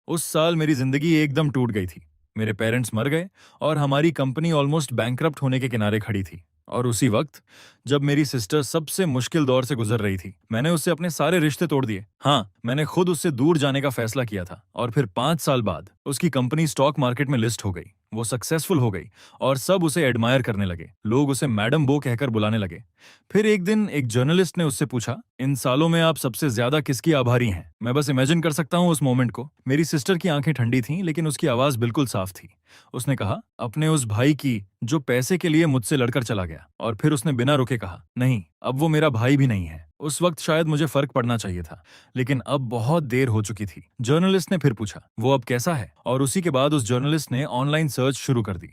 उस साल मेरी जिंदगी एकदम टूट गई थी। मेरे पेरेंट्स मर गए और हमारी कंपनी ऑलमोस्ट बैंकरप्ट होने के किनारे खड़ी थी। और उसी वक्त जब मेरी सिस्टर सबसे मुश्किल दौर से गुजर रही थी, मैंने उससे अपने सारे रिश्ते तोड़ दिए। हाँ, मैंने खुद उससे दूर जाने का फैसला किया था। और फिर 5 साल बाद उसकी कंपनी स्टॉक मार्केट में लिस्ट हो गई। वो सक्सेसफुल हो गई और सब उसे एडमायर करने लगे। लोग उसे मैडम बो कहकर बुलाने लगे। फिर एक दिन एक जर्नलिस्ट ने उससे पूछा, इन सालों में आप सबसे ज्यादा किसकी आभारी हैं? मैं बस इमेजिन कर सकता हूँ उस मोमेंट को। मेरी सिस्टर की आंखें ठंडी थीं, लेकिन उसकी आवाज बिल्कुल साफ थी। उसने कहा, अपने उस भाई की जो पैसे के लिए मुझसे लड़कर चला गया। और फिर उसने बिना रुके कहा, नहीं, अब वो मेरा भाई भी नहीं है। उस वक्त शायद मुझे फर्क पड़ना चाहिए था, लेकिन अब बहुत देर हो चुकी थी। जर्नलिस्ट ने फिर पूछा, वो अब कैसा है? और उसी के बाद उस जर्नलिस्ट ने ऑनलाइन सर्च शुरू कर दी।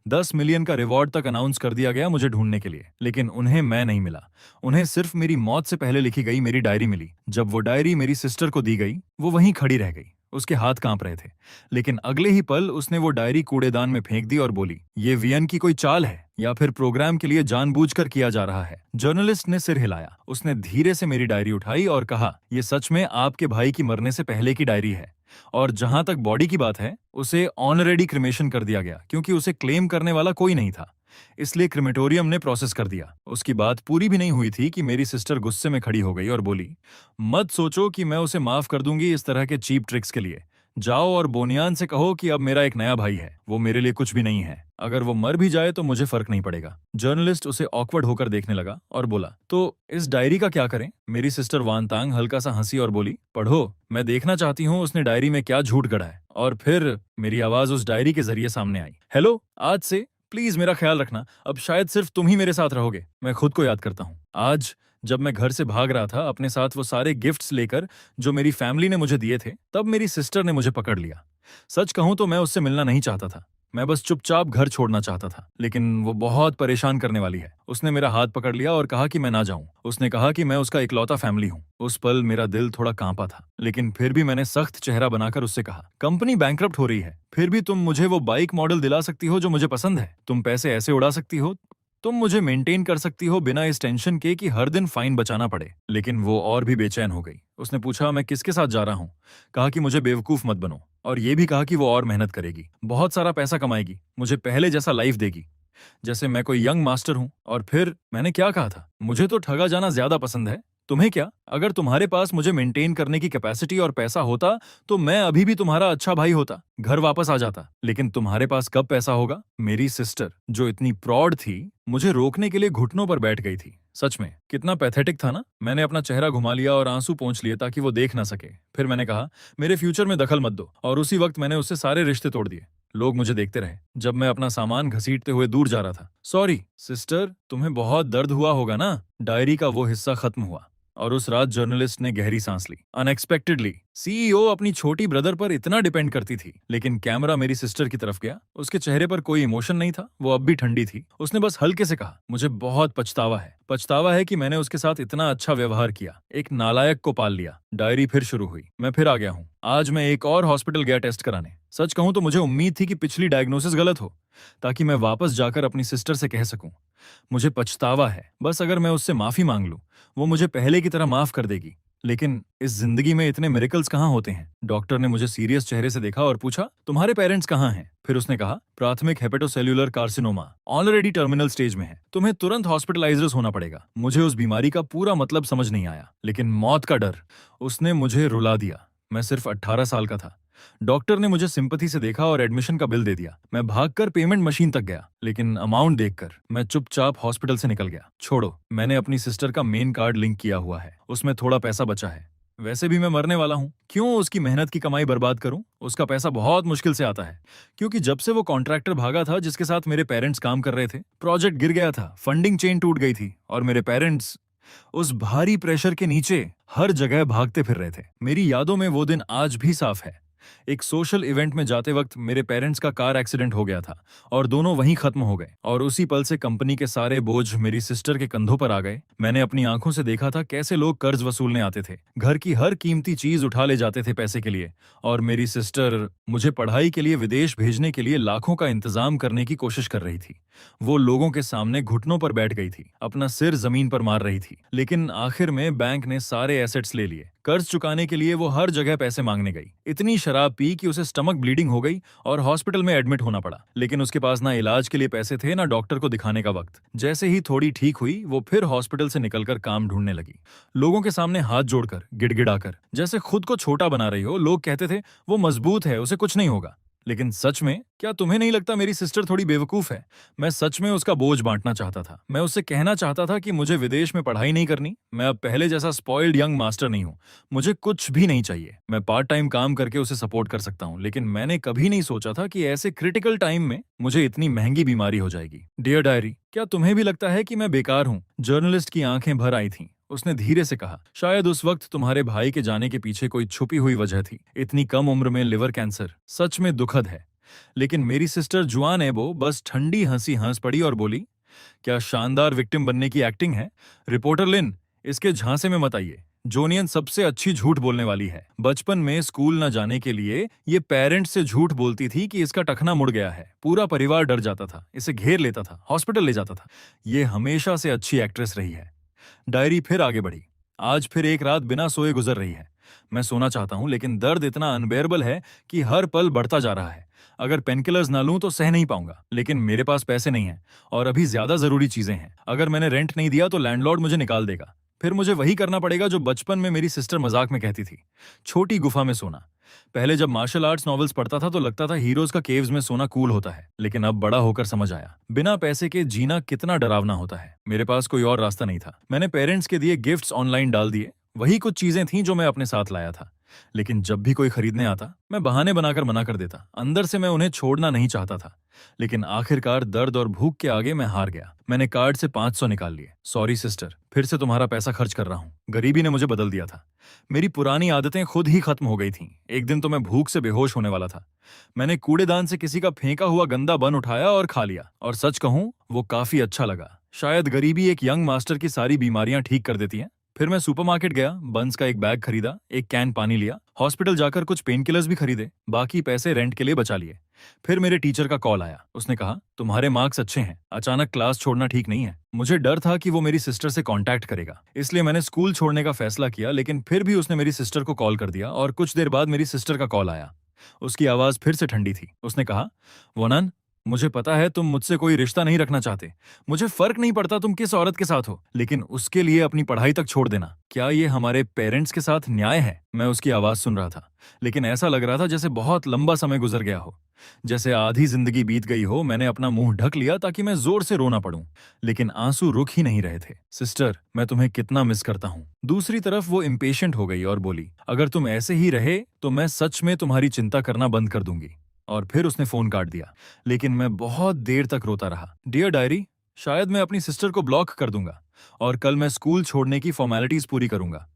10 मिलियन का रिवॉर्ड तक अनाउंस कर दिया गया मुझे ढूंढने के लिए, लेकिन उन्हें मैं नहीं मिला। उन्हें सिर्फ मेरी मौत से पहले लिखी गई मेरी डायरी मिली। जब वो डायरी मेरी सिस्टर को दी गई, वो वहीं खड़ी रह गई। उसके हाथ कांप रहे थे, लेकिन अगले ही पल उसने वो डायरी कूड़ेदान में फेंक दी और बोली, ये वियन की कोई चाल है या फिर प्रोग्राम के लिए जानबूझकर किया जा रहा है? जर्नलिस्ट ने सिर हिलाया। उसने धीरे से मेरी डायरी उठाई और कहा, यह सच में आपके भाई की मरने से पहले की डायरी है। और जहां तक बॉडी की बात है, उसे ऑनरेडी क्रिमेशन कर दिया गया क्योंकि उसे क्लेम करने वाला कोई नहीं था। इसलिए क्रिमेटोरियम ने प्रोसेस कर दिया। उसकी बात पूरी भी नहीं हुई थी कि मेरी सिस्टर गुस्से में खड़ी हो गई और बोली, मत सोचो कि मैं उसे माफ कर दूंगी इस तरह के चीप ट्रिक्स के लिए। जाओ और बोनियान से कहो कि अब मेरा एक नया भाई है। वो मेरे लिए कुछ भी नहीं है। अगर वो मर भी जाए तो मुझे फर्क नहीं पड़ेगा। जर्नलिस्ट उसे ऑकवर्ड होकर देखने लगा और बोला, तो इस डायरी का क्या करें? मेरी सिस्टर वानतांग हल्का सा हंसी और बोली, पढ़ो, मैं देखना चाहती हूँ उसने डायरी में क्या झूठ गढ़ा है। और फिर मेरी आवाज उस डायरी के जरिए सामने आई, हेलो, आज से प्लीज मेरा ख्याल रखना, अब शायद सिर्फ तुम ही मेरे साथ रहोगे। मैं खुद को याद करता हूँ, आज जब मैं घर से भाग रहा था अपने साथ वो सारे गिफ्ट्स लेकर जो मेरी फैमिली ने मुझे दिए थे, तब मेरी सिस्टर ने मुझे पकड़ लिया। सच कहूं तो मैं उससे मिलना नहीं चाहता था। मैं बस चुपचाप घर छोड़ना चाहता था, लेकिन वो बहुत परेशान करने वाली है। उसने मेरा हाथ पकड़ लिया और कहा कि मैं ना जाऊं। उसने कहा कि मैं उसका इकलौता फैमिली हूं। उस पल मेरा दिल थोड़ा कांपा था, लेकिन फिर भी मैंने सख्त चेहरा बनाकर उससे कहा, कंपनी बैंकरप्ट हो रही है, फिर भी तुम मुझे वो बाइक मॉडल दिला सकती हो जो मुझे पसंद है। तुम पैसे ऐसे उड़ा सकती हो, तुम मुझे मेंटेन कर सकती हो बिना इस टेंशन के कि हर दिन फाइन बचाना पड़े। लेकिन वो और भी बेचैन हो गई। उसने पूछा, मैं किसके साथ जा रहा हूँ? कहा कि मुझे बेवकूफ मत बनो। और ये भी कहा कि वो और मेहनत करेगी, बहुत सारा पैसा कमाएगी, मुझे पहले जैसा लाइफ देगी, जैसे मैं कोई यंग मास्टर हूँ। और फिर मैंने क्या कहा था, मुझे तो ठगा जाना ज्यादा पसंद है। तुम्हें क्या? अगर तुम्हारे पास मुझे मेंटेन करने की कैपेसिटी और पैसा होता तो मैं अभी भी तुम्हारा अच्छा भाई होता, घर वापस आ जाता। लेकिन तुम्हारे पास कब पैसा होगा? मेरी सिस्टर, जो इतनी प्रौड थी, मुझे रोकने के लिए घुटनों पर बैठ गई थी। सच में कितना पैथेटिक था ना। मैंने अपना चेहरा घुमा लिया और आंसू पोंछ लिए ताकि वो देख ना सके। फिर मैंने कहा, मेरे फ्यूचर में दखल मत दो। और उसी वक्त मैंने उससे सारे रिश्ते तोड़ दिए। लोग मुझे देखते रहे जब मैं अपना सामान घसीटते हुए दूर जा रहा था। सॉरी सिस्टर, तुम्हें बहुत दर्द हुआ होगा ना। डायरी का वो हिस्सा खत्म हुआ और उस रात जर्नलिस्ट ने गहरी सांस ली। अनएक्सपेक्टेडली सीईओ अपनी छोटी ब्रदर पर इतना डिपेंड करती थी, लेकिन कैमरा मेरी सिस्टर की तरफ गया। उसके चेहरे पर कोई इमोशन नहीं था, वो अब भी ठंडी थी। उसने बस हल्के से कहा, मुझे बहुत पछतावा है। पछतावा है कि मैंने उसके साथ इतना अच्छा व्यवहार किया, एक नालायक को पाल लिया। डायरी फिर शुरू हुई। मैं फिर आ गया हूँ। आज मैं एक और हॉस्पिटल गया टेस्ट कराने। सच कहूं तो मुझे उम्मीद थी कि पिछली डायग्नोसिस गलत हो, ताकि मैं वापस जाकर अपनी सिस्टर से कह सकूं, मुझे पछतावा है। बस अगर मैं उससे माफी मांग लूं, वो मुझे पहले की तरह माफ कर देगी। लेकिन इस जिंदगी में इतने मिरेकल्स कहाँ होते हैं? डॉक्टर ने मुझे सीरियस चेहरे से देखा और पूछा, तुम्हारे पेरेंट्स कहाँ हैं? फिर उसने कहा, प्राथमिक हेपेटोसेल्यूलर कार्सिनोमा ऑलरेडी टर्मिनल स्टेज में है, तुम्हें तुरंत हॉस्पिटलाइज होना पड़ेगा। मुझे उस बीमारी का पूरा मतलब समझ नहीं आया, लेकिन मौत का डर, उसने मुझे रुला दिया। मैं सिर्फ 18 साल का था। डॉक्टर ने मुझे सिंपैथी से देखा और एडमिशन का बिल दे दिया। मैं भागकर पेमेंट मशीन तक गया, लेकिन अमाउंट देखकर मैं चुपचाप हॉस्पिटल से निकल गया। छोड़ो, मैंने अपनी सिस्टर का मेन कार्ड लिंक किया हुआ है, उसमें थोड़ा पैसा बचा है। वैसे भी मैं मरने वाला हूँ, क्यों उसकी मेहनत की कमाई बर्बाद करूं? उसका पैसा बहुत मुश्किल से आता है, क्योंकि जब से वो कॉन्ट्रैक्टर भागा था जिसके साथ मेरे पेरेंट्स काम कर रहे थे, प्रोजेक्ट गिर गया था, फंडिंग चेन टूट गई थी और मेरे पेरेंट्स उस भारी प्रेशर के नीचे हर जगह भागते फिर रहे थे। मेरी यादों में वो दिन आज भी साफ है। एक सोशल इवेंट में जाते वक्त मेरे पेरेंट्स का कार एक्सीडेंट हो गया था और दोनों वहीं खत्म हो गए। और उसी पल से कंपनी के सारे बोझ मेरी सिस्टर के कंधों पर आ गए। मैंने अपनी आंखों से देखा था कैसे लोग कर्ज वसूलने आते थे, घर की हर कीमती चीज उठा ले जाते थे पैसे के लिए। और मेरी सिस्टर मुझे पढ़ाई के लिए विदेश भेजने के लिए लाखों का इंतजाम करने की कोशिश कर रही थी। वो लोगों के सामने घुटनों पर बैठ गई थी, अपना सिर जमीन पर मार रही थी। लेकिन आखिर में बैंक ने सारे एसेट्स ले लिए, कर्ज चुकाने के लिए वो हर जगह पैसे मांगने गई। इतनी शराब पी कि उसे स्टमक ब्लीडिंग हो गई और हॉस्पिटल में एडमिट होना पड़ा। लेकिन उसके पास ना इलाज के लिए पैसे थे, ना डॉक्टर को दिखाने का वक्त। जैसे ही थोड़ी ठीक हुई, वो फिर हॉस्पिटल से निकलकर काम ढूंढने लगी। लोगों के सामने हाथ जोड़कर, गिड़गिड़ाकर, जैसे खुद को छोटा बना रही हो। लोग कहते थे वो मजबूत है, उसे कुछ नहीं होगा। लेकिन सच में क्या तुम्हें नहीं लगता मेरी सिस्टर थोड़ी बेवकूफ है? मैं सच में उसका बोझ बांटना चाहता था। मैं उससे कहना चाहता था कि मुझे विदेश में पढ़ाई नहीं करनी। मैं अब पहले जैसा स्पॉइल्ड यंग मास्टर नहीं हूँ। मुझे कुछ भी नहीं चाहिए। मैं पार्ट टाइम काम करके उसे सपोर्ट कर सकता हूँ। लेकिन मैंने कभी नहीं सोचा था कि ऐसे क्रिटिकल टाइम में मुझे इतनी महंगी बीमारी हो जाएगी। डियर डायरी, क्या तुम्हें भी लगता है कि मैं बेकार हूँ? जर्नलिस्ट की आंखें भर आई थीं। उसने धीरे से कहा, शायद उस वक्त तुम्हारे भाई के जाने के पीछे कोई छुपी हुई वजह थी। इतनी कम उम्र में लिवर कैंसर सच में दुखद है। लेकिन मेरी सिस्टर जुआन एबो बस ठंडी हंसी हंस पड़ी और बोली, क्या शानदार विक्टिम बनने की एक्टिंग है? रिपोर्टर लिन, इसके झांसे में मत आइए। जोनियन सबसे अच्छी झूठ बोलने वाली है। बचपन में स्कूल न जाने के लिए ये पेरेंट्स से झूठ बोलती थी कि इसका टखना मुड़ गया है। पूरा परिवार डर जाता था, इसे घेर लेता था, हॉस्पिटल ले जाता था। ये हमेशा से अच्छी एक्ट्रेस रही है। डायरी फिर आगे बढ़ी। आज फिर एक रात बिना सोए गुजर रही है। मैं सोना चाहता हूं, लेकिन दर्द इतना अनबेयरेबल है कि हर पल बढ़ता जा रहा है। अगर पेनकिलर्स ना लूं तो सह नहीं पाऊंगा। लेकिन मेरे पास पैसे नहीं हैं और अभी ज्यादा जरूरी चीजें हैं। अगर मैंने रेंट नहीं दिया तो लैंडलॉर्ड मुझे निकाल देगा। फिर मुझे वही करना पड़ेगा जो बचपन में मेरी सिस्टर मजाक में कहती थी, छोटी गुफा में सोना। पहले जब मार्शल आर्ट्स नॉवेल्स पढ़ता था तो लगता था हीरोज का केव्स में सोना कूल होता है। लेकिन अब बड़ा होकर समझ आया, बिना पैसे के जीना कितना डरावना होता है। मेरे पास कोई और रास्ता नहीं था। मैंने पेरेंट्स के दिए गिफ्ट्स ऑनलाइन डाल दिए। वही कुछ चीजें थीं जो मैं अपने साथ लाया था। लेकिन जब भी कोई खरीदने आता, मैं बहाने बनाकर मना कर देता। अंदर से मैं उन्हें छोड़ना नहीं चाहता था। लेकिन आखिरकार दर्द और भूख के आगे मैं हार गया। मैंने कार्ड से 500 निकाल लिए। सॉरी सिस्टर, फिर से तुम्हारा पैसा खर्च कर रहा हूँ। गरीबी ने मुझे बदल दिया था। मेरी पुरानी आदतें खुद ही खत्म हो गई थीं। एक दिन तो मैं भूख से बेहोश होने वाला था। मैंने कूड़ेदान से किसी का फेंका हुआ गंदा बन उठाया और खा लिया। और सच कहूं, वो काफी अच्छा लगा। शायद गरीबी एक यंग मास्टर की सारी बीमारियां ठीक कर देती है। फिर मैं सुपरमार्केट गया, बंस का एक बैग खरीदा, एक कैन पानी लिया, हॉस्पिटल जाकर कुछ पेन किलर्स भी खरीदे, बाकी पैसे रेंट के लिए बचा लिए। फिर मेरे टीचर का कॉल आया। उसने कहा, तुम्हारे मार्क्स अच्छे हैं, अचानक क्लास छोड़ना ठीक नहीं है। मुझे डर था कि वो मेरी सिस्टर से कांटेक्ट करेगा, इसलिए मैंने स्कूल छोड़ने का फैसला किया। लेकिन फिर भी उसने मेरी सिस्टर को कॉल कर दिया और कुछ देर बाद मेरी सिस्टर का कॉल आया। उसकी आवाज फिर से ठंडी थी। उसने कहा, वनन, मुझे पता है तुम मुझसे कोई रिश्ता नहीं रखना चाहते। मुझे फर्क नहीं पड़ता तुम किस औरत के साथ हो, लेकिन उसके लिए अपनी पढ़ाई तक छोड़ देना, क्या ये हमारे पेरेंट्स के साथ न्याय है? मैं उसकी आवाज सुन रहा था, लेकिन ऐसा लग रहा था जैसे बहुत लंबा समय गुजर गया हो, जैसे आधी जिंदगी बीत गई हो। मैंने अपना मुंह ढक लिया ताकि मैं जोर से रो ना पड़ूं, लेकिन आंसू रुक ही नहीं रहे थे। सिस्टर, मैं तुम्हें कितना मिस करता हूँ। दूसरी तरफ वो इम्पेशेंट हो गई और बोली, अगर तुम ऐसे ही रहे तो मैं सच में तुम्हारी चिंता करना बंद कर दूंगी। और फिर उसने फोन काट दिया। लेकिन मैं बहुत देर तक रोता रहा। डियर डायरी, शायद मैं अपनी सिस्टर को ब्लॉक कर दूंगा और कल मैं स्कूल छोड़ने की फॉर्मेलिटीज पूरी करूंगा।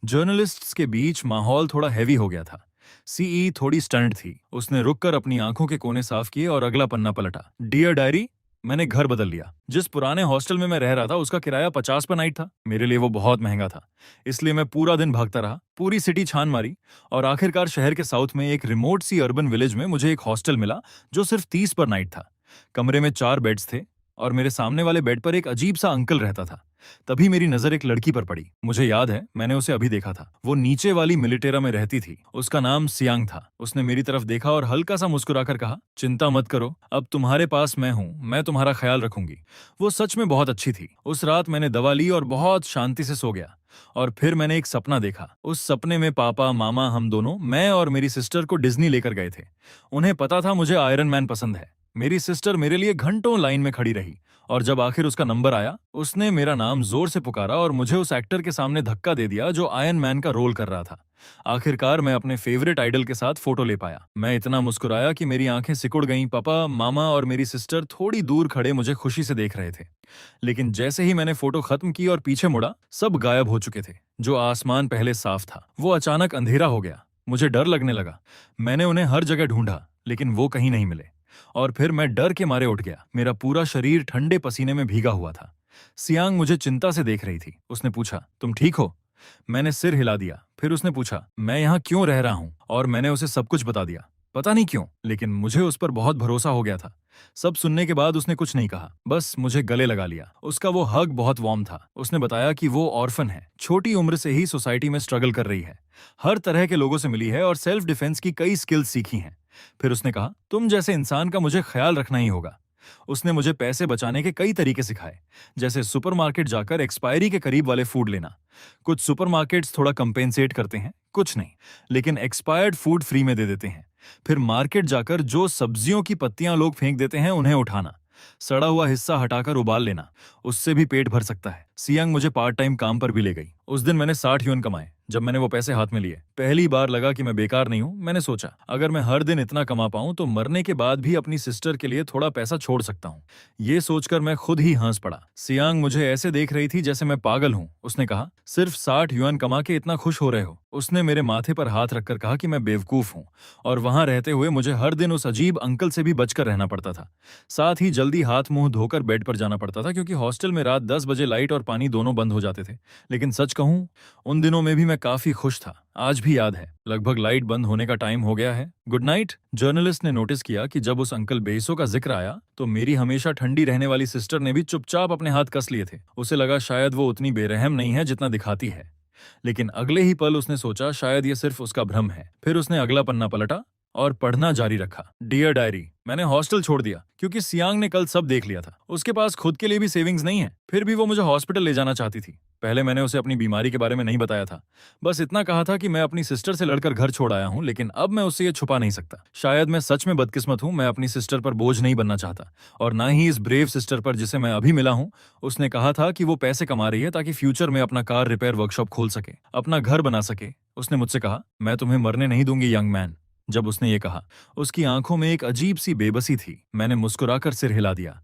जर्नलिस्ट्स के बीच माहौल थोड़ा हैवी हो गया था। सीई थोड़ी स्टंट थी। उसने रुककर अपनी आंखों के कोने साफ किए और अगला पन्ना पलटा। डियर डायरी, मैंने घर बदल लिया। जिस पुराने हॉस्टल में मैं रह रहा था उसका किराया 50 पर नाइट था। मेरे लिए वो बहुत महंगा था। इसलिए मैं पूरा दिन भागता रहा, पूरी सिटी छान मारी और आखिरकार शहर के साउथ में एक रिमोट सी अर्बन विलेज में मुझे एक हॉस्टल मिला जो सिर्फ 30 पर नाइट था। कमरे में 4 बेड्स थे और मेरे सामने वाले बेड पर एक अजीब सा अंकल रहता था। तभी मेरी नजर एक लड़की पर पड़ी। मुझे याद है, मैंने उसे अभी देखा था। वो नीचे वाली मिलिटेरा में रहती थी। उसका नाम सियांग था। उसने मेरी तरफ देखा और हल्का सा मुस्कुराकर कहा, चिंता मत करो, अब तुम्हारे पास मैं हूँ, मैं तुम्हारा ख्याल रखूंगी। वो सच में बहुत अच्छी थी। उस रात मैंने दवा ली और बहुत शांति से सो गया। और फिर मैंने एक सपना देखा। उस सपने में पापा, मामा, हम दोनों, मैं और मेरी सिस्टर को डिज्नी लेकर गए थे। उन्हें पता था मुझे आयरन मैन पसंद है। मेरी सिस्टर मेरे लिए घंटों लाइन में खड़ी रही और जब आखिर उसका नंबर आया, उसने मेरा नाम जोर से पुकारा और मुझे उस एक्टर के सामने धक्का दे दिया जो आयरन मैन का रोल कर रहा था। आखिरकार मैं अपने फेवरेट आइडल के साथ फोटो ले पाया। मैं इतना मुस्कुराया कि मेरी आंखें सिकुड़ गईं। पापा, मामा और मेरी सिस्टर थोड़ी दूर खड़े मुझे खुशी से देख रहे थे। लेकिन जैसे ही मैंने फोटो खत्म की और पीछे मुड़ा, सब गायब हो चुके थे। जो आसमान पहले साफ था, वो अचानक अंधेरा हो गया। मुझे डर लगने लगा। मैंने उन्हें हर जगह ढूंढा, लेकिन वो कहीं नहीं मिले। और फिर मैं डर के मारे उठ गया। मेरा पूरा शरीर ठंडे पसीने में भीगा हुआ था। सियांग मुझे चिंता से देख रही थी। उसने पूछा, तुम ठीक हो? मैंने सिर हिला दिया। फिर उसने पूछा, मैं यहाँ क्यों रह रहा हूँ? और मैंने उसे सब कुछ बता दिया। पता नहीं क्यों, लेकिन मुझे उस पर बहुत भरोसा हो गया था। सब सुनने के बाद उसने कुछ नहीं कहा, बस मुझे गले लगा लिया। उसका वो हग बहुत वार्म था। उसने बताया कि वो ऑर्फन है, छोटी उम्र से ही सोसाइटी में स्ट्रगल कर रही है, हर तरह के लोगों से मिली है और सेल्फ डिफेंस की कई स्किल्स सीखी हैं। फिर उसने कहा, तुम जैसे इंसान का मुझे ख्याल रखना ही होगा। उसने मुझे पैसे बचाने के कई तरीके सिखाए, जैसे सुपरमार्केट जाकर एक्सपायरी के करीब वाले फूड लेना। कुछ सुपरमार्केट्स थोड़ा कंपेंसेट करते हैं, कुछ नहीं, लेकिन एक्सपायर्ड फूड फ्री में दे देते हैं। फिर मार्केट जाकर जो सब्जियों की पत्तियां लोग फेंक देते हैं उन्हें उठाना, सड़ा हुआ हिस्सा हटाकर उबाल लेना, उससे भी पेट भर सकता है। सियांग मुझे पार्ट टाइम काम पर भी ले गई। उस दिन मैंने 60 युएन कमाए। जब मैंने वो पैसे हाथ में लिए, पहली बार लगा कि मैं बेकार नहीं हूं। मैंने सोचा, अगर मैं हर दिन इतना कमा पाऊं तो मरने के बाद भी अपनी सिस्टर के लिए थोड़ा पैसा छोड़ सकता हूं। ये सोचकर मैं खुद ही हंस पड़ा। सियांग मुझे ऐसे देख रही थी जैसे मैं पागल हूं। उसने कहा, सिर्फ 60 युएन कमा के इतना खुश हो रहे हो? उसने मेरे माथे पर हाथ रखकर कहा कि मैं बेवकूफ हूं और वहां रहते हुए मुझे हर दिन उस अजीब अंकल से भी बचकर रहना पड़ता था। साथ ही जल्दी हाथ मुंह धोकर बेड पर जाना पड़ता था, क्योंकि हॉस्टल में रात 10 बजे लाइट और पानी दोनों बंद हो जाते थे। लेकिन सच कहूं, उन दिनों में भी मैं काफी खुश था। आज भी याद है, लगभग लाइट बंद होने का टाइम हो गया है, गुड नाइट। जर्नलिस्ट ने नोटिस किया कि जब उस अंकल बेसो का जिक्र आया तो मेरी हमेशा ठंडी रहने वाली सिस्टर ने भी चुपचाप अपने हाथ कस लिए थे। उसे लगा शायद वो उतनी बेरहम नहीं है जितना दिखाती है। लेकिन अगले ही पल उसने सोचा शायद ये सिर्फ उसका भ्रम है। फिर उसने अगला पन्ना पलटा और पढ़ना जारी रखा। डियर डायरी, मैंने हॉस्टल छोड़ दिया क्योंकि सियांग ने कल सब देख लिया था। उसके पास खुद के लिए भी सेविंग्स नहीं है, फिर भी वो मुझे हॉस्पिटल ले जाना चाहती थी। पहले मैंने उसे अपनी बीमारी के बारे में नहीं बताया था, बस इतना कहा था कि मैं अपनी सिस्टर से लड़कर घर छोड़ आया हूं। लेकिन अब मैं उससे ये छुपा नहीं सकता। शायद मैं सच में बदकिस्मत हूं। मैं अपनी सिस्टर पर बोझ नहीं बनना चाहता, और ना ही इस ब्रेव सिस्टर पर जिसे मैं अभी मिला हूं। उसने कहा था कि वो पैसे कमा रही है ताकि फ्यूचर में अपना कार रिपेयर वर्कशॉप खोल सके, अपना घर बना सके। उसने मुझसे कहा, मैं तुम्हें मरने नहीं दूंगी यंग मैन। जब उसने ये कहा, उसकी आंखों में एक अजीब सी बेबसी थी। मैंने मुस्कुराकर सिर हिला दिया,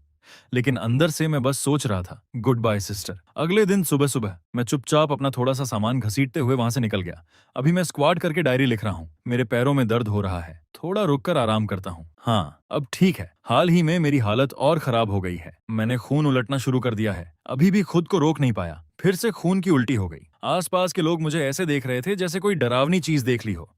लेकिन अंदर से मैं बस सोच रहा था, गुड बाय सिस्टर। अगले दिन सुबह सुबह मैं चुपचाप अपना थोड़ा सा सामान घसीटते हुए वहां से निकल गया। अभी मैं स्क्वाट करके डायरी लिख रहा हूँ। मेरे पैरों में दर्द हो रहा है, थोड़ा रुककर आराम करता हूँ। हाँ, अब ठीक है। हाल ही में मेरी हालत और खराब हो गई है। मैंने खून उलटना शुरू कर दिया है। अभी भी खुद को रोक नहीं पाया, फिर से खून की उल्टी हो गई। आसपास के लोग मुझे ऐसे देख रहे थे जैसे कोई डरावनी चीज देख ली हो।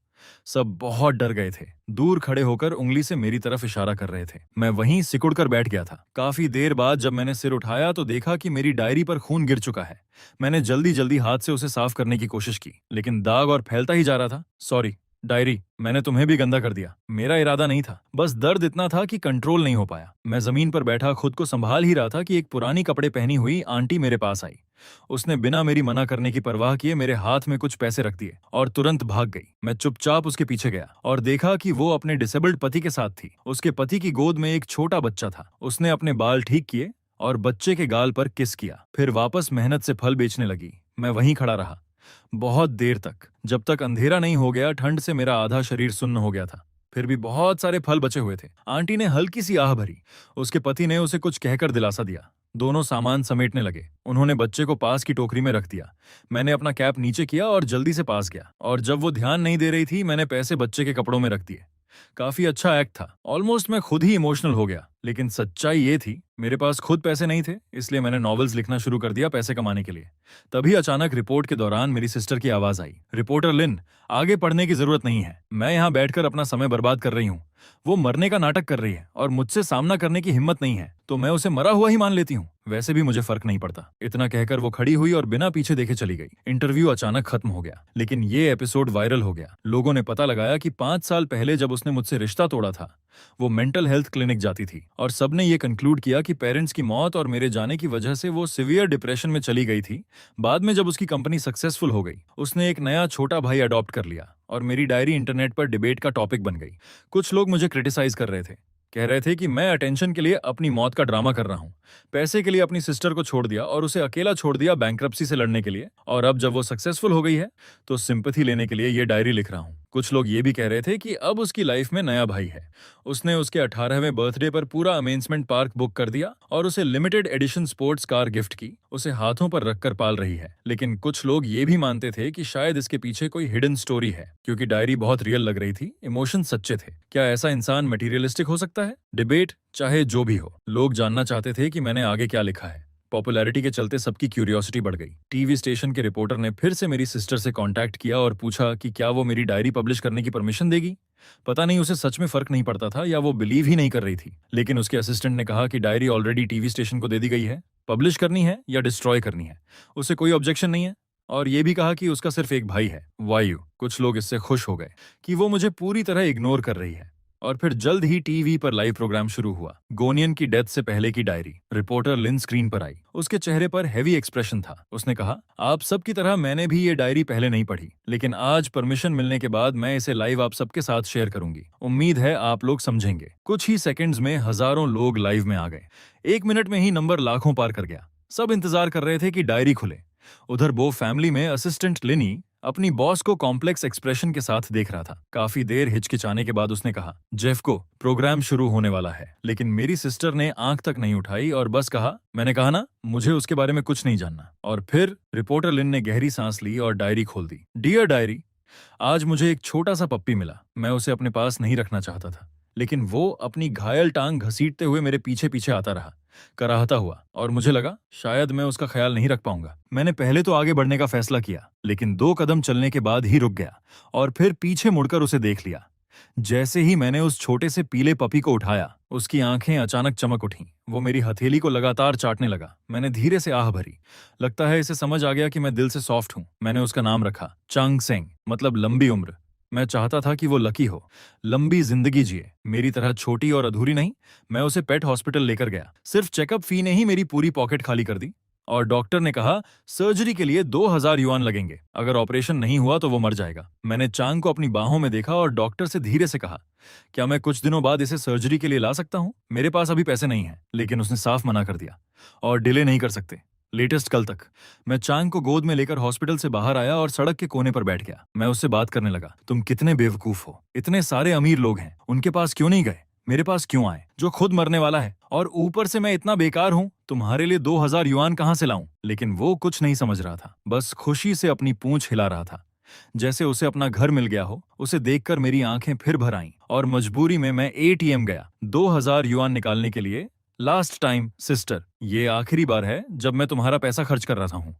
सब बहुत डर गए थे, दूर खड़े होकर उंगली से मेरी तरफ इशारा कर रहे थे। मैं वहीं सिकुड़कर बैठ गया था। काफी देर बाद जब मैंने सिर उठाया तो देखा कि मेरी डायरी पर खून गिर चुका है। मैंने जल्दी जल्दी हाथ से उसे साफ करने की कोशिश की, लेकिन दाग और फैलता ही जा रहा था। सॉरी डायरी, मैंने तुम्हें भी गंदा कर दिया। मेरा इरादा नहीं था, बस दर्द इतना था कि कंट्रोल नहीं हो पाया। मैं जमीन पर बैठा खुद को संभाल ही रहा था कि एक पुरानी कपड़े पहनी हुई आंटी मेरे पास आई। उसने बिना मेरी मना करने की परवाह किए मेरे हाथ में कुछ पैसे रख दिए और तुरंत भाग गई। मैं चुपचाप उसके पीछे गया और देखा कि वो अपने डिसेबल्ड पति के साथ थी। उसके पति की गोद में एक छोटा बच्चा था। उसने अपने बाल ठीक किए और बच्चे के गाल पर किस किया, फिर वापस मेहनत से फल बेचने लगी। मैं वहीं खड़ा रहा बहुत देर तक, जब तक अंधेरा नहीं हो गया। ठंड से मेरा आधा शरीर सुन्न हो गया था, फिर भी बहुत सारे फल बचे हुए थे। आंटी ने हल्की सी आह भरी। उसके पति ने उसे कुछ कहकर दिलासा दिया। दोनों सामान समेटने लगे। उन्होंने बच्चे को पास की टोकरी में रख दिया। मैंने अपना कैप नीचे किया और जल्दी से पास गया, और जब वो ध्यान नहीं दे रही थी मैंने पैसे बच्चे के कपड़ों में रख दिए। काफी अच्छा एक्ट था। ऑलमोस्ट मैं खुद ही इमोशनल हो गया। लेकिन सच्चाई ये थी, मेरे पास खुद पैसे नहीं थे, इसलिए मैंने नॉवेल्स लिखना शुरू कर दिया पैसे कमाने के लिए। तभी अचानक रिपोर्ट के दौरान मेरी सिस्टर की आवाज आई, रिपोर्टर लिन, आगे पढ़ने की जरूरत नहीं है। मैं यहाँ बैठकर अपना समय बर्बाद कर रही हूँ। वो मरने का नाटक कर रही है और मुझसे सामना करने की हिम्मत नहीं है, तो मैं उसे मरा हुआ ही मान लेती हूँ। वैसे भी मुझे फर्क नहीं पड़ता। इतना कहकर वो खड़ी हुई और बिना पीछे देखे चली गई। इंटरव्यू अचानक खत्म हो गया, लेकिन ये एपिसोड वायरल हो गया। लोगों ने पता लगाया कि 5 साल पहले जब उसने मुझसे रिश्ता तोड़ा था, वो मेंटल हेल्थ क्लिनिक जाती थी, और सबने ये कंक्लूड किया कि पेरेंट्स की मौत और मेरे जाने की वजह से वो सिवियर डिप्रेशन में चली गई थी। बाद में जब उसकी कंपनी सक्सेसफुल हो गई, उसने एक नया छोटा भाई अडॉप्ट कर लिया और मेरी डायरी इंटरनेट पर डिबेट का टॉपिक बन गई। कुछ लोग मुझे क्रिटिसाइज कर रहे थे, कह रहे थे कि मैं अटेंशन के लिए अपनी मौत का ड्रामा कर रहा हूं, पैसे के लिए अपनी सिस्टर को छोड़ दिया और उसे अकेला छोड़ दिया बैंक्रप्सी से लड़ने के लिए, और अब जब वो सक्सेसफुल हो गई है तो सिंपैथी लेने के लिए ये डायरी लिख रहा हूं। कुछ लोग ये भी कह रहे थे कि अब उसकी लाइफ में नया भाई है। उसने उसके 18वें बर्थडे पर पूरा अमेजमेंट पार्क बुक कर दिया और उसे limited edition sports car gift की। उसे हाथों पर रखकर पाल रही है। लेकिन कुछ लोग ये भी मानते थे कि शायद इसके पीछे कोई हिडन स्टोरी है, क्योंकि डायरी बहुत रियल लग रही थी, इमोशन सच्चे थे। क्या ऐसा इंसान मटीरियलिस्टिक हो सकता है? डिबेट चाहे जो भी हो, लोग जानना चाहते थे कि मैंने आगे क्या लिखा है। पॉपुलैरिटी के चलते सबकी क्यूरियोसिटी बढ़ गई। टीवी स्टेशन के रिपोर्टर ने फिर से मेरी सिस्टर से कांटेक्ट किया और पूछा कि क्या वो मेरी डायरी पब्लिश करने की परमिशन देगी। पता नहीं उसे सच में फर्क नहीं पड़ता था या वो बिलीव ही नहीं कर रही थी। लेकिन उसके असिस्टेंट ने कहा कि डायरी ऑलरेडी टीवी स्टेशन को दे दी गई है, पब्लिश करनी है या डिस्ट्रॉय करनी है, उसे कोई ऑब्जेक्शन नहीं है। और ये भी कहा कि उसका सिर्फ एक भाई है, वायु। कुछ लोग इससे खुश हो गए कि वो मुझे पूरी तरह इग्नोर कर रही है। और फिर जल्द ही टीवी पर लाइव प्रोग्राम शुरू हुआ। गोनियन की डेथ से पहले की डायरी। रिपोर्टर लिन स्क्रीन पर आई। उसके चेहरे पर हैवी एक्सप्रेशन था। उसने कहा, आप सब की तरह मैंने भी ये डायरी पहले नहीं पढ़ी, लेकिन आज परमिशन मिलने के बाद मैं इसे लाइव आप सबके साथ शेयर करूंगी। उम्मीद है आप लोग समझेंगे। कुछ ही सेकंड्स में हजारों लोग लाइव में आ गए। 1 मिनट में ही नंबर लाखों पार कर गया। सब इंतजार कर रहे थे कि डायरी खुले। उधर बो फैमिली में असिस्टेंट लिनी अपनी बॉस को कॉम्प्लेक्स एक्सप्रेशन के साथ देख रहा था। काफी देर हिचकिचाने के बाद उसने कहा, जेफ को प्रोग्राम शुरू होने वाला है। लेकिन मेरी सिस्टर ने आंख तक नहीं उठाई और बस कहा, मैंने कहा ना, मुझे उसके बारे में कुछ नहीं जानना। और फिर रिपोर्टर लिन ने गहरी सांस ली और डायरी खोल दी। डियर डायरी, आज मुझे एक छोटा सा पप्पी मिला। मैं उसे अपने पास नहीं रखना चाहता था, लेकिन वो अपनी घायल टांग घसीटते हुए मेरे पीछे पीछे आता रहा, कराहता हुआ, और मुझे लगा शायद मैं उसका ख्याल नहीं रख पाऊंगा। मैंने पहले तो आगे बढ़ने का फैसला किया, लेकिन 2 कदम चलने के बाद ही रुक गया और फिर पीछे मुड़कर उसे देख लिया। जैसे ही मैंने उस छोटे से पीले पपी को उठाया, उसकी आंखें अचानक चमक उठीं। वो मेरी हथेली को लगातार चाटने लगा। मैंने धीरे से आह भरी। लगता है इसे समझ आ गया कि मैं दिल से सॉफ्ट हूँ। मैंने उसका नाम रखा चांग सेंग, मतलब लंबी उम्र। मैं चाहता था कि वो लकी हो, लंबी जिंदगी जिए, मेरी तरह छोटी और अधूरी नहीं। मैं उसे पेट हॉस्पिटल लेकर गया। सिर्फ चेकअप फी ने ही मेरी पूरी पॉकेट खाली कर दी। और डॉक्टर ने कहा, सर्जरी के लिए 2000 युआन लगेंगे। अगर ऑपरेशन नहीं हुआ तो वो मर जाएगा। मैंने चांग को अपनी बाहों में देखा और डॉक्टर से धीरे से कहा, क्या मैं कुछ दिनों बाद इसे सर्जरी के लिए ला सकता हूँ? मेरे पास अभी पैसे नहीं हैं। लेकिन उसने साफ मना कर दिया, और डिले नहीं कर सकते, लेटेस्ट कल तक। मैं चांग को गोद में लेकर हॉस्पिटल से बाहर आया और सड़क के कोने पर बैठ गया। मैं उससे बात करने लगा। तुम कितने बेवकूफ हो, इतने सारे अमीर लोग हैं, उनके पास क्यों नहीं गए? मेरे पास क्यों आए, जो खुद मरने वाला है? और ऊपर से मैं इतना बेकार हूँ, तुम्हारे लिए 2000 युआन कहाँ से लाऊं? लेकिन वो कुछ नहीं समझ रहा था, बस खुशी से अपनी पूंछ हिला रहा था, जैसे उसे अपना घर मिल गया हो। उसे देखकर मेरी आंखें फिर भर आईं और मजबूरी में मैं एटीएम गया 2000 युआन निकालने के लिए। लास्ट टाइम सिस्टर, ये आखिरी बार है जब मैं तुम्हारा पैसा खर्च कर रहा हूँ।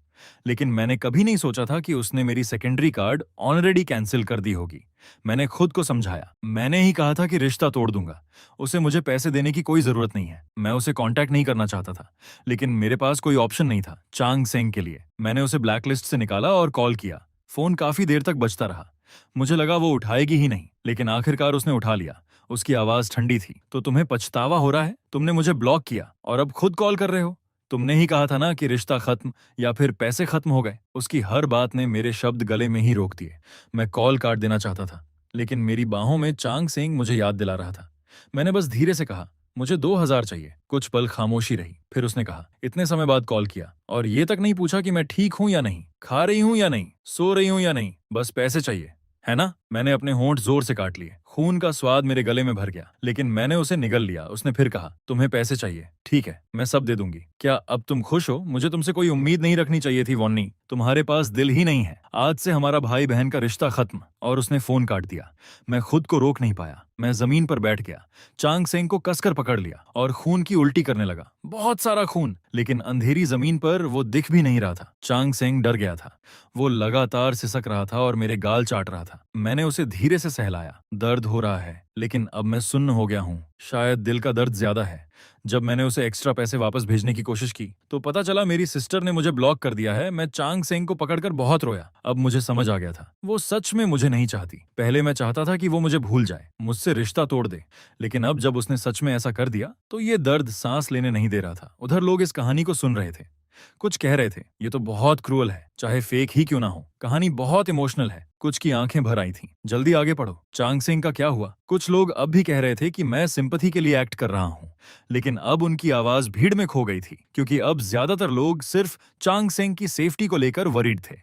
लेकिन मैंने कभी नहीं सोचा था कि उसने मेरी सेकेंडरी कार्ड ऑलरेडी कैंसिल कर दी होगी। मैंने खुद को समझाया, मैंने ही कहा था कि रिश्ता तोड़ दूंगा। उसे मुझे पैसे देने की कोई जरूरत नहीं है। मैं उसे कांटेक्ट नहीं करना चाहता था, लेकिन मेरे पास कोई ऑप्शन नहीं था चांग सेंग के लिए। मैंने उसे ब्लैकलिस्ट से निकाला और कॉल किया। फोन काफी देर तक बजता रहा। मुझे लगा वो उठाएगी ही नहीं, लेकिन आखिरकार उसने उठा लिया। उसकी आवाज ठंडी थी। तो तुम्हें पछतावा हो रहा है? तुमने मुझे ब्लॉक किया और अब खुद कॉल कर रहे हो? तुमने ही कहा था ना कि रिश्ता खत्म या फिर पैसे खत्म हो गए। उसकी हर बात ने मेरे शब्द गले में ही रोक दिए। मैं कॉल काट देना चाहता था, लेकिन मेरी बाहों में चांग सेंग मुझे याद दिला रहा था। मैंने बस धीरे से कहा, मुझे 2000 चाहिए। कुछ पल खामोशी रही, फिर उसने कहा, इतने समय बाद कॉल किया और ये तक नहीं पूछा कि मैं ठीक हूं या नहीं, खा रही हूं या नहीं, सो रही हूं या नहीं, बस पैसे चाहिए, है ना? मैंने अपने होंठ जोर से काट लिए। खून का स्वाद मेरे गले में भर गया, लेकिन मैंने उसे निगल लिया। उसने फिर कहा, तुम्हें पैसे चाहिए, ठीक है, मैं सब दे दूंगी। क्या अब तुम खुश हो? मुझे तुमसे कोई उम्मीद नहीं रखनी चाहिए थी वॉन्नी। तुम्हारे पास दिल ही नहीं है। आज से हमारा भाई बहन का रिश्ता खत्म। और उसने फोन काट दिया। मैं खुद को रोक नहीं पाया। मैं जमीन पर बैठ गया, चांग सेंग को कसकर पकड़ लिया और खून की उल्टी करने लगा। बहुत सारा खून, लेकिन अंधेरी जमीन पर वो दिख भी नहीं रहा था। चांग सेंग डर गया था। वो लगातार सिसक रहा था और मेरे गाल चाट रहा था। मैंने उसे धीरे से सहलाया। दर्द हो रहा है, लेकिन अब मैं सुन्न हो गया हूँ। शायद दिल का दर्द ज्यादा है। जब मैंने उसे एक्स्ट्रा पैसे वापस भेजने की कोशिश की तो पता चला मेरी सिस्टर ने मुझे ब्लॉक कर दिया है। मैं चांग सेंग को पकड़कर बहुत रोया। अब मुझे समझ आ गया था, वो सच में मुझे नहीं चाहती। पहले मैं चाहता था कि वो मुझे भूल जाए, मुझसे रिश्ता तोड़ दे, लेकिन अब जब उसने सच में ऐसा कर दिया तो ये दर्द सांस लेने नहीं दे रहा था। उधर लोग इस कहानी को सुन रहे थे। कुछ कह रहे थे, ये तो बहुत क्रूअल है, चाहे फेक ही क्यों ना हो। कहानी बहुत इमोशनल है। कुछ की आंखें भर आई थीं। जल्दी आगे पढ़ो, चांग सेंग का क्या हुआ? कुछ लोग अब भी कह रहे थे कि मैं सिंपैथी के लिए एक्ट कर रहा हूँ, लेकिन अब उनकी आवाज भीड़ में खो गई थी, क्योंकि अब ज्यादातर लोग सिर्फ चांग सेंग की सेफ्टी को लेकर वरीड थे।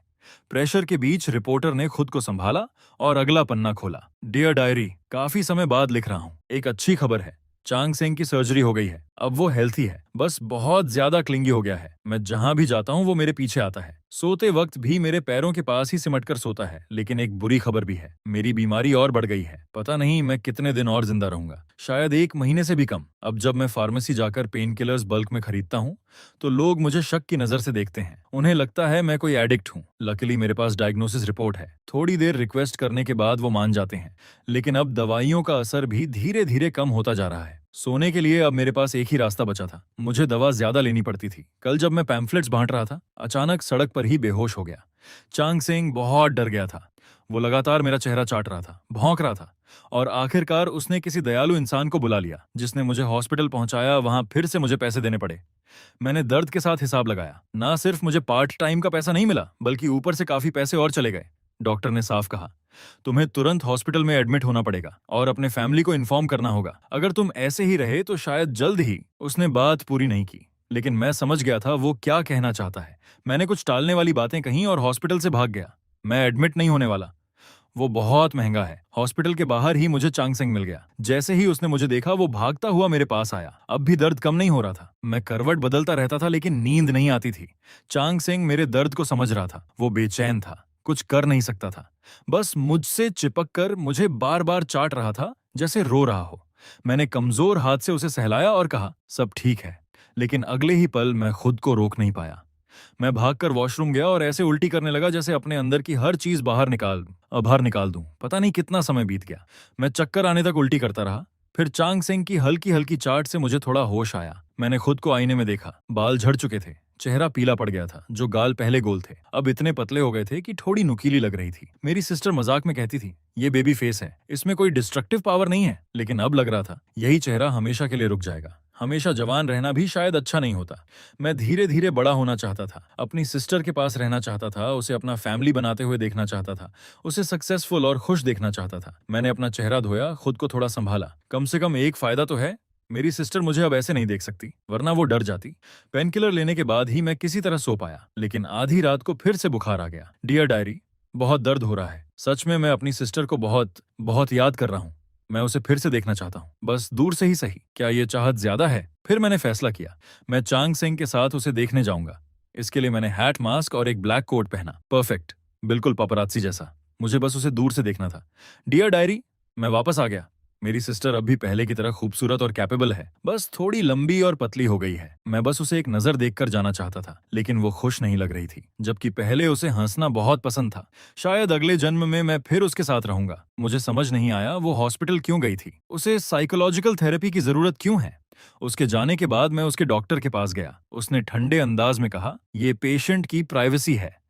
प्रेशर के बीच रिपोर्टर ने खुद को संभाला और अगला पन्ना खोला। डियर डायरी, काफी समय बाद लिख रहा हूँ। एक अच्छी खबर है, चांग सेंग की सर्जरी हो गई है। अब वो हेल्थी है, बस बहुत ज्यादा क्लिंगी हो गया है। मैं जहां भी जाता हूँ वो मेरे पीछे आता है। सोते वक्त भी मेरे पैरों के पास ही सिमट कर सोता है। लेकिन एक बुरी खबर भी है, मेरी बीमारी और बढ़ गई है। पता नहीं मैं कितने दिन और जिंदा रहूंगा, शायद 1 महीने से भी कम। अब जब मैं फार्मेसी जाकर पेन किलर्स बल्क में खरीदता हूँ तो लोग मुझे शक की नजर से देखते हैं। उन्हें लगता है मैं कोई एडिक्ट हूँ। लकीली मेरे पास डायग्नोसिस रिपोर्ट है। थोड़ी देर रिक्वेस्ट करने के बाद वो मान जाते हैं। लेकिन अब दवाइयों का असर भी धीरे धीरे कम होता जा रहा है। सोने के लिए अब मेरे पास एक ही रास्ता बचा था, मुझे दवा ज्यादा लेनी पड़ती थी। कल जब मैं पैम्फलेट्स बांट रहा था, अचानक सड़क पर ही बेहोश हो गया। चांग सेंग बहुत डर गया था। वो लगातार मेरा चेहरा चाट रहा था, भौंक रहा था, और आखिरकार उसने किसी दयालु इंसान को बुला लिया जिसने मुझे हॉस्पिटल पहुंचाया। वहां फिर से मुझे पैसे देने पड़े। मैंने दर्द के साथ हिसाब लगाया। ना सिर्फ मुझे पार्ट टाइम का पैसा नहीं मिला, बल्कि ऊपर से काफी पैसे और चले गए। डॉक्टर ने साफ कहा, तुम्हें तुरंत हॉस्पिटल में एडमिट होना पड़ेगा और अपने फैमिली को इन्फॉर्म करना होगा। अगर तुम ऐसे ही रहे तो शायद जल्द ही। उसने बात पूरी नहीं की, लेकिन मैं समझ गया था वो क्या कहना चाहता है। मैंने कुछ टालने वाली बातें कहीं और हॉस्पिटल से भाग गया। मैं एडमिट नहीं होने वाला, वो बहुत महंगा है। हॉस्पिटल के बाहर ही मुझे चांग सेंग मिल गया। जैसे ही उसने मुझे देखा वो भागता हुआ मेरे पास आया। अब भी दर्द कम नहीं हो रहा था। मैं करवट बदलता रहता था लेकिन नींद नहीं आती थी। चांग सेंग मेरे दर्द को समझ रहा था। वो बेचैन था, कुछ कर नहीं सकता था, बस मुझसे चिपक कर मुझे बार बार चाट रहा था जैसे रो रहा हो। मैंने कमजोर हाथ से उसे सहलाया और कहा, सब ठीक है। लेकिन अगले ही पल मैं खुद को रोक नहीं पाया। मैं भागकर वॉशरूम गया और ऐसे उल्टी करने लगा जैसे अपने अंदर की हर चीज बाहर निकाल दूं। पता नहीं कितना समय बीत गया। मैं चक्कर आने तक उल्टी करता रहा। फिर चांग सेंग की हल्की हल्की चाट से मुझे थोड़ा होश आया। मैंने खुद को आईने में देखा। बाल झड़ चुके थे, चेहरा पीला पड़ गया था। जो गाल पहले गोल थे अब इतने पतले हो गए थे कि थोड़ी नुकीली लग रही थी। मेरी सिस्टर मजाक में कहती थी, ये बेबी फेस है, इसमें कोई डिस्ट्रक्टिव पावर नहीं है। लेकिन अब लग रहा था यही चेहरा हमेशा के लिए रुक जाएगा। हमेशा जवान रहना भी शायद अच्छा नहीं होता। मैं धीरे धीरे बड़ा होना चाहता था, अपनी सिस्टर के पास रहना चाहता था, उसे अपना फैमिली बनाते हुए देखना चाहता था, उसे सक्सेसफुल और खुश देखना चाहता था। मैंने अपना चेहरा धोया, खुद को थोड़ा संभाला। कम से कम एक फायदा तो है, मेरी सिस्टर मुझे अब ऐसे नहीं देख सकती, वरना वो डर जाती। पेन किलर लेने के बाद ही मैं किसी तरह सो पाया। लेकिन आधी रात को फिर से बुखार आ गया। डियर डायरी, बहुत दर्द हो रहा है। सच में मैं अपनी सिस्टर को बहुत बहुत याद कर रहा हूँ। मैं उसे फिर से देखना चाहता हूँ, बस दूर से ही सही। क्या ये चाहत ज्यादा है? फिर मैंने फैसला किया, मैं चांग सेंग के साथ उसे देखने जाऊंगा। इसके लिए मैंने हैट, मास्क और एक ब्लैक कोट पहना। परफेक्ट, बिल्कुल पपरात्सी जैसा। मुझे बस उसे दूर से देखना था। डियर डायरी, मैं वापस आ गया। मेरी सिस्टर अब भी पहले की तरह खूबसूरत और कैपेबल है, बस थोड़ी लंबी और पतली हो गई है। मैं बस उसे एक नजर देखकर जाना चाहता था, लेकिन वो खुश नहीं लग रही थी। जबकि पहले उसे हंसना बहुत पसंद था। शायद अगले जन्म में मैं फिर उसके साथ रहूंगा। मुझे समझ नहीं आया वो हॉस्पिटल क्यों गई थी, उसे साइकोलॉजिकल थेरेपी की जरूरत क्यों है। उसके जाने के बाद मैं उसके डॉक्टर के पास गया। उसने ठंडे अंदाज में कहा, ये पेशेंट की प्राइवेसी है।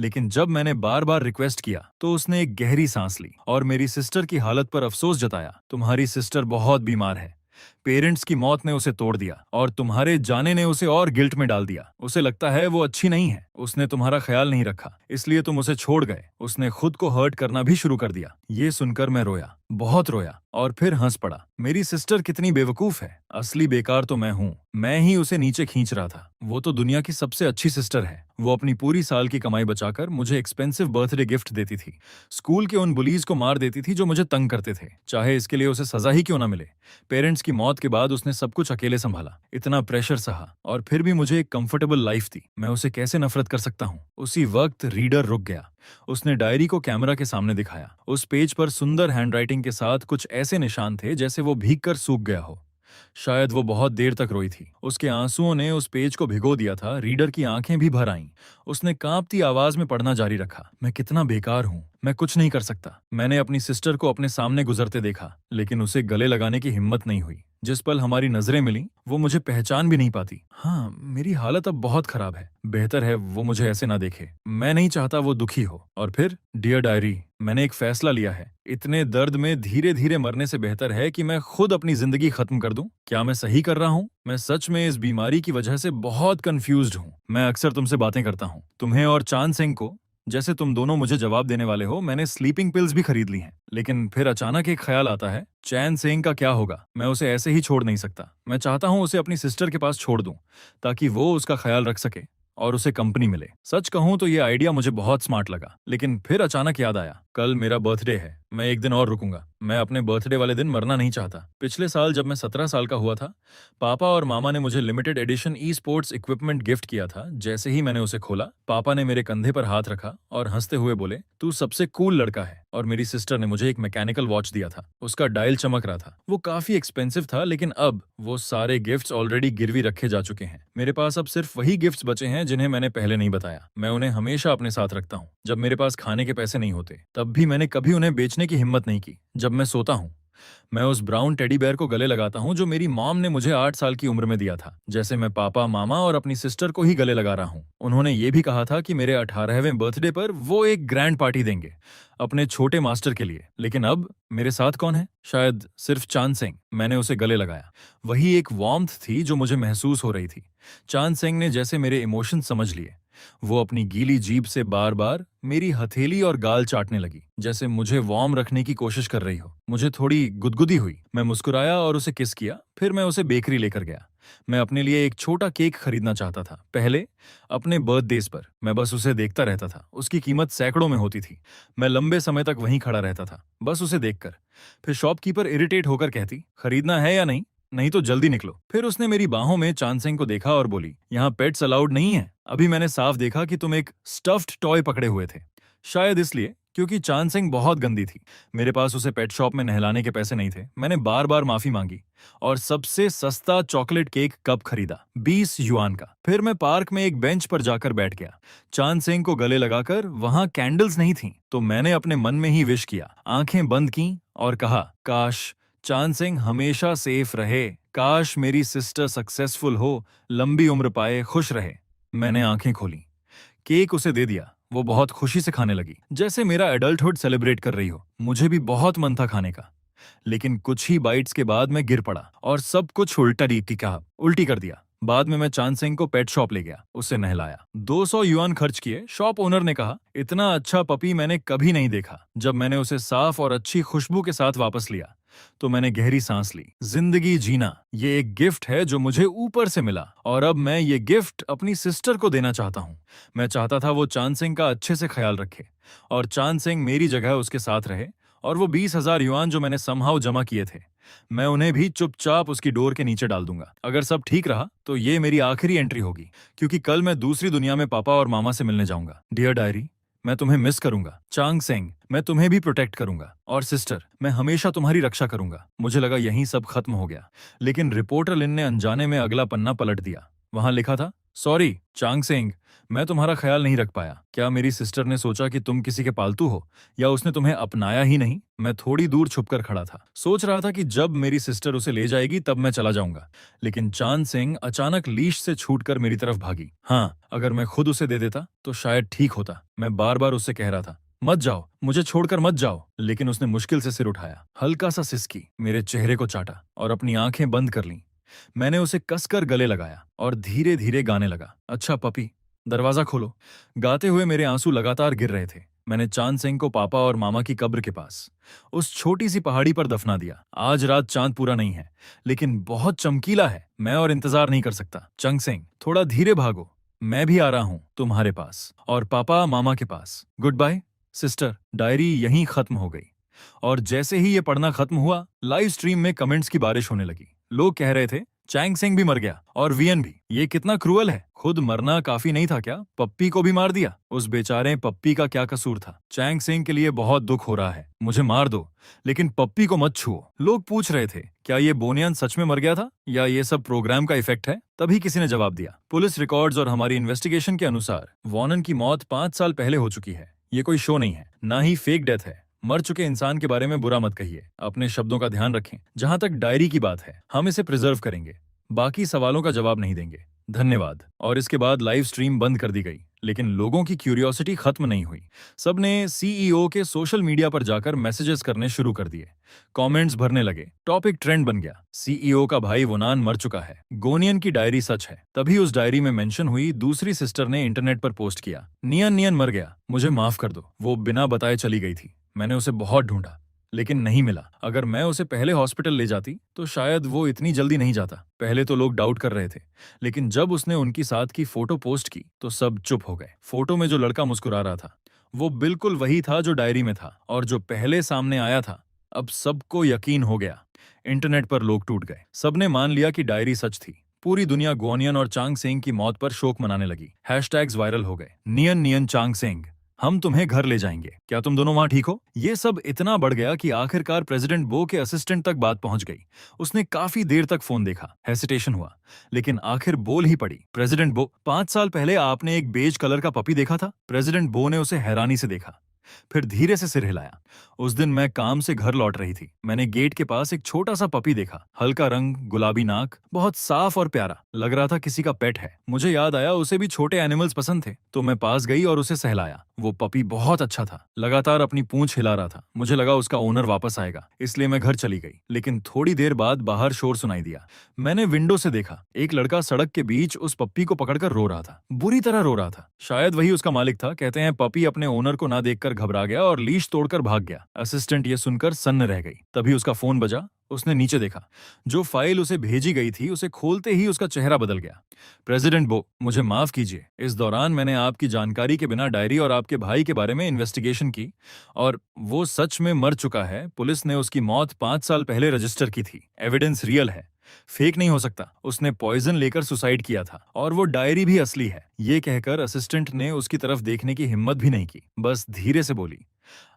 लेकिन जब मैंने बार बार रिक्वेस्ट किया तो उसने एक गहरी सांस ली और मेरी सिस्टर की हालत पर अफसोस जताया। तुम्हारी सिस्टर बहुत बीमार है। पेरेंट्स की मौत ने उसे तोड़ दिया और तुम्हारे जाने ने उसे और गिल्ट में डाल दिया। उसे लगता है वो अच्छी नहीं है, उसने तुम्हारा ख्याल नहीं रखा, इसलिए तुम उसे छोड़ गए। उसने खुद को हर्ट करना भी शुरू कर दिया। ये सुनकर मैं रोया, बहुत रोया, और फिर हंस पड़ा। मेरी सिस्टर कितनी बेवकूफ है। असली बेकार तो मैं हूँ। मैं ही उसे नीचे खींच रहा था। वो तो दुनिया की सबसे अच्छी सिस्टर है। वो अपनी पूरी साल की कमाई बचाकर मुझे एक्सपेंसिव बर्थडे गिफ्ट देती थी। स्कूल के उन बुलीज को मार देती थी जो मुझे तंग करते थे, चाहे इसके लिए उसे सजा ही क्यों ना मिले। पेरेंट्स की मौत के बाद उसने सब कुछ अकेले संभाला, इतना प्रेशर सहा, और फिर भी मुझे एक कंफर्टेबल लाइफ दी। मैं उसे कैसे नफरत कर सकता हूँ। उसी वक्त रीडर रुक गया। उसने डायरी को कैमरा के सामने दिखाया। उस पेज पर सुंदर हैंडराइटिंग के साथ कुछ ऐसे निशान थे जैसे वो भीगकर सूख गया हो। शायद वो बहुत देर तक रोई थी। उसके आंसुओं ने उस पेज को भिगो दिया था। रीडर की आंखें भी भर आईं। उसने कांपती आवाज में पढ़ना जारी रखा, मैं कितना बेकार हूँ, मैं कुछ नहीं कर सकता। मैंने अपनी सिस्टर को अपने सामने गुजरते देखा, लेकिन उसे गले लगाने की हिम्मत नहीं हुई। जिस पल हमारी नजरें मिली वो मुझे पहचान भी नहीं पाती। हाँ, मेरी हालत अब बहुत खराब है। बेहतर है वो मुझे ऐसे ना देखे। मैं नहीं चाहता वो दुखी हो। और फिर डियर डायरी, मैंने एक फैसला लिया है। इतने दर्द में धीरे धीरे मरने से बेहतर है कि मैं खुद अपनी जिंदगी खत्म कर दूं। क्या मैं सही कर रहा हूं? मैं सच में इस बीमारी की वजह से बहुत कंफ्यूज्ड हूं। मैं अक्सर तुमसे बातें करता हूं, तुम्हें और चांद सिंह को। जैसे तुम दोनों मुझे जवाब देने वाले हो, मैंने स्लीपिंग पिल्स भी खरीद ली हैं। लेकिन फिर अचानक एक ख्याल आता है, चैन सेंग का क्या होगा? मैं उसे ऐसे ही छोड़ नहीं सकता। मैं चाहता हूं उसे अपनी सिस्टर के पास छोड़ दूं, ताकि वो उसका ख्याल रख सके और उसे कंपनी मिले। सच कहूं तो ये आइडिया मुझे बहुत स्मार्ट लगा, लेकिन फिर अचानक याद आया, कल मेरा बर्थडे है, मैं एक दिन और रुकूंगा। मैं अपने बर्थडे वाले दिन मरना नहीं चाहता। पिछले साल जब मैं 17 साल का हुआ था, पापा और मामा ने मुझे limited edition e sports equipment gift किया था। जैसे ही मैंने उसे खोला, पापा ने मेरे कंधे पर हाथ रखा और हंसते हुए बोले, तू सबसे कूल लड़का है। और मेरी सिस्टर ने मुझे एक मैकेनिकल वॉच दिया था। उसका डायल चमक रहा था। वो काफी एक्सपेंसिव था, लेकिन अब वो सारे गिफ्ट्स ऑलरेडी गिरवी रखे जा चुके हैं। मेरे पास अब सिर्फ वही गिफ्ट्स बचे हैं जिन्हें मैंने पहले नहीं बताया। मैं उन्हें हमेशा अपने साथ रखता हूँ। जब मेरे पास खाने के पैसे नहीं होते, तब भी मैंने कभी उन्हें बेचने की हिम्मत नहीं की। जब मैं सोता हूँ, मैं उस ब्राउन टेडी बेयर को गले लगाता हूँ जो मेरी मॉम ने मुझे 8 साल की उम्र में दिया था। जैसे मैं पापा, मामा और अपनी सिस्टर को ही गले लगा रहा हूँ। उन्होंने ये भी कहा था कि मेरे 18वें बर्थडे पर वो एक ग्रैंड पार्टी देंगे अपने छोटे मास्टर के लिए। लेकिन अब मेरे साथ कौन है? शायद सिर्फ चांद सिंह। मैंने उसे गले लगाया। वही एक वार्मथ थी जो मुझे महसूस हो रही थी। चांद सिंह ने जैसे मेरे इमोशन समझ लिए। वो अपनी गीली जीभ से बार बार मेरी हथेली और गाल चाटने लगी, जैसे मुझे वार्म रखने की कोशिश कर रही हो। मुझे थोड़ी गुदगुदी हुई। मैं मुस्कुराया और उसे किस किया। फिर मैं उसे बेकरी लेकर गया। मैं अपने लिए एक छोटा केक खरीदना चाहता था। पहले अपने बर्थडेज पर मैं बस उसे देखता रहता था। उसकी कीमत सैकड़ों में होती थी। मैं लंबे समय तक वहीं खड़ा रहता था, बस उसे देखकर। फिर शॉपकीपर इरिटेट होकर कहती, खरीदना है या नहीं? नहीं तो जल्दी निकलो। फिर उसने मेरी बाहों में चांद सिंह को देखा और बोली, यहाँ पेट्स अलाउड नहीं है। अभी मैंने साफ देखा कि तुम एक स्टफ्ड टॉय पकड़े हुए थे। शायद इसलिए क्योंकि चांद सिंह बहुत गंदी थी। मेरे पास उसे पेट शॉप में नहलाने के पैसे नहीं थे। मैंने बार बार माफी मांगी और सबसे सस्ता चॉकलेट केक कप खरीदा, 20 युआन का। फिर मैं पार्क में एक बेंच पर जाकर बैठ गया, चांद सिंह को गले लगाकर। वहां कैंडल्स नहीं थीं, तो मैंने अपने मन में ही विश किया, आंखें बंद की और कहा, काश चांद सिंह हमेशा सेफ रहे। काश मेरी सिस्टर सक्सेसफुल हो, लंबी उम्र पाए, खुश रहे। मैंने आंखें खोली, केक उसे दे दिया। वो बहुत खुशी से खाने लगी, जैसे मेरा एडल्टहुड सेलिब्रेट कर रही हो। मुझे भी बहुत मन था खाने का, लेकिन कुछ ही बाइट्स के बाद मैं गिर पड़ा और सब कुछ उल्टी कर दिया। बाद में मैं चांद सिंह को पेट शॉप ले गया, उसे नहलाया। 200 युआन खर्च किए। शॉप ओनर ने कहा, इतना अच्छा पपी मैंने कभी नहीं देखा। जब मैंने उसे साफ और अच्छी खुशबू के साथ वापस लिया, तो मैंने गहरी सांस ली। जिंदगी जीना ये एक गिफ्ट है जो मुझे ऊपर से मिला, और अब मैं ये गिफ्ट अपनी सिस्टर को देना चाहता हूँ। मैं चाहता था वो चांद सिंह का अच्छे से ख्याल रखे और चांद सिंह मेरी जगह उसके साथ रहे। और वो 20,000 युआन जो मैंने समहाउ जमा किए थे, मैं उन्हें भी चुपचाप उसकी डोर के नीचे डाल दूंगा। अगर सब ठीक रहा तो ये मेरी आखिरी एंट्री होगी, क्योंकि कल मैं दूसरी दुनिया में पापा और मामा से मिलने जाऊंगा। डियर डायरी, मैं तुम्हें मिस करूंगा। चांग सिंह, मैं तुम्हें भी प्रोटेक्ट करूंगा। और सिस्टर, मैं हमेशा तुम्हारी रक्षा करूंगा। मुझे लगा यहीं सब खत्म हो गया, लेकिन रिपोर्टर लिन ने अनजाने में अगला पन्ना पलट दिया। वहां लिखा था, सॉरी चांग सिंह, मैं तुम्हारा ख्याल नहीं रख पाया। क्या मेरी सिस्टर ने सोचा कि तुम किसी के पालतू हो, या उसने तुम्हें अपनाया ही नहीं? मैं थोड़ी दूर छुपकर खड़ा था, सोच रहा था कि जब मेरी सिस्टर उसे ले जाएगी तब मैं चला जाऊंगा। लेकिन चांद सिंह अचानक लीश से छूटकर मेरी तरफ भागी। हाँ, अगर मैं खुद उसे दे देता तो शायद ठीक होता। मैं बार बार उससे कह रहा था, मत जाओ, मुझे छोड़कर मत जाओ। लेकिन उसने मुश्किल से सिर उठाया, हल्का सा सिसकी, मेरे चेहरे को चाटा और अपनी आंखें बंद कर लीं। मैंने उसे कसकर गले लगाया और धीरे धीरे गाने लगा, अच्छा पपी, दरवाजा खोलो। गाते हुए मेरे आंसू लगातार गिर रहे थे। मैंने चांद सिंह को पापा और मामा की कब्र के पास, उस छोटी सी पहाड़ी पर दफना दिया। आज रात चांद पूरा नहीं है, लेकिन बहुत चमकीला है। मैं और इंतजार नहीं कर सकता। चंग सिंह, थोड़ा धीरे भागो, मैं भी आ रहा हूं तुम्हारे पास और पापा मामा के पास। Good bye sister. डायरी यहीं खत्म हो गई। और जैसे ही ये पढ़ना खत्म हुआ, लाइव स्ट्रीम में कमेंट्स की बारिश होने लगी। लोग कह रहे थे, चैंग सिंह भी मर गया और वीएन भी। ये कितना क्रूअल है। खुद मरना काफी नहीं था क्या? पप्पी को भी मार दिया। उस बेचारे पप्पी का क्या कसूर था? चैंग सिंह के लिए बहुत दुख हो रहा है। मुझे मार दो, लेकिन पप्पी को मत छुओ। लोग पूछ रहे थे, क्या ये बोनियान सच में मर गया था या ये सब प्रोग्राम का इफेक्ट है? तभी किसी ने जवाब दिया, पुलिस रिकॉर्ड्स और हमारी इन्वेस्टिगेशन के अनुसार वॉनन की मौत 5 साल पहले हो चुकी है। ये कोई शो नहीं है, ना ही फेक डेथ है। मर चुके इंसान के बारे में बुरा मत कहिए। अपने शब्दों का ध्यान रखें। जहां तक डायरी की बात है, हम इसे प्रिजर्व करेंगे, बाकी सवालों का जवाब नहीं देंगे। धन्यवाद। और इसके बाद लाइव स्ट्रीम बंद कर दी गई, लेकिन लोगों की क्यूरियोसिटी खत्म नहीं हुई। सबने सीईओ के सोशल मीडिया पर जाकर मैसेजेस करने शुरू कर दिए। कमेंट्स भरने लगे। टॉपिक ट्रेंड बन गया, सीईओ का भाई वोनान मर चुका है। गोनियन की डायरी सच है। तभी उस डायरी में मेंशन हुई दूसरी सिस्टर ने इंटरनेट पर पोस्ट किया, नियन नियन मर गया, मुझे माफ कर दो। वो बिना बताए चली गई थी। मैंने उसे बहुत ढूंढा, लेकिन नहीं मिला। अगर मैं उसे पहले हॉस्पिटल ले जाती तो शायद वो इतनी जल्दी नहीं जाता। पहले तो लोग डाउट कर रहे थे, लेकिन जब उसने उनकी साथ की फोटो पोस्ट की तो सब चुप हो गए। फोटो में जो लड़का मुस्कुरा रहा था वो बिल्कुल वही था जो डायरी में था, और जो पहले सामने आया था। अब सबको यकीन हो गया। इंटरनेट पर लोग टूट गए। सबने मान लिया कि डायरी सच थी। पूरी दुनिया गोनियन और चांग सेंग की मौत पर शोक मनाने लगी। हैशटैग्स वायरल हो गए। नियन नियन चांग सेंग, हम तुम्हें घर ले जाएंगे, क्या तुम दोनों वहां ठीक हो? ये सब इतना बढ़ गया कि आखिरकार प्रेसिडेंट बो के असिस्टेंट तक बात पहुंच गई। उसने काफी देर तक फोन देखा, हेसिटेशन हुआ, लेकिन आखिर बोल ही पड़ी। प्रेसिडेंट बो, 5 साल पहले आपने एक बेज कलर का पपी देखा था? प्रेसिडेंट बो ने उसे हैरानी से देखा, फिर धीरे से सिर हिलाया। उस दिन मैं काम से घर लौट रही थी। मैंने गेट के पास एक छोटा सा पपी देखा। हल्का रंग, गुलाबी नाक, बहुत साफ और प्यारा, लग रहा था किसी का पेट है। मुझे याद आया उसे भी छोटे एनिमल्स पसंद थे, तो मैं पास गई और उसे सहलाया। वो पपी बहुत अच्छा था, लगातार अपनी पूंछ हिला रहा था। मुझे लगा उसका ओनर वापस आएगा, इसलिए मैं घर चली गई। लेकिन थोड़ी देर बाद बाहर शोर सुनाई दिया। मैंने विंडो से देखा, एक लड़का सड़क के बीच उस पप्पी को पकड़कर रो रहा था, बुरी तरह रो रहा था। शायद वही उसका मालिक था। कहते हैं पपी अपने ओनर को ना देखकर घबरा गया और लीश तोड़कर भाग गया। असिस्टेंट ये सुनकर सन्न रह गई। तभी उसका फोन बजा। उसने नीचे देखा, जो फाइल उसे भेजी गई थी उसे खोलते ही उसका चेहरा बदल गया। प्रेसिडेंट बो, मुझे माफ कीजिए, इस दौरान मैंने आपकी जानकारी के बिना डायरी और आपके भाई के बारे में इन्वेस्टिगेशन की, और वो सच में मर चुका है। पुलिस ने उसकी मौत 5 साल पहले रजिस्टर की थी। एविडेंस रियल है, फेक नहीं हो सकता। उसने पॉइजन लेकर सुसाइड किया था, और वो डायरी भी असली है। ये कहकर असिस्टेंट ने उसकी तरफ देखने की हिम्मत भी नहीं की, बस धीरे से बोली,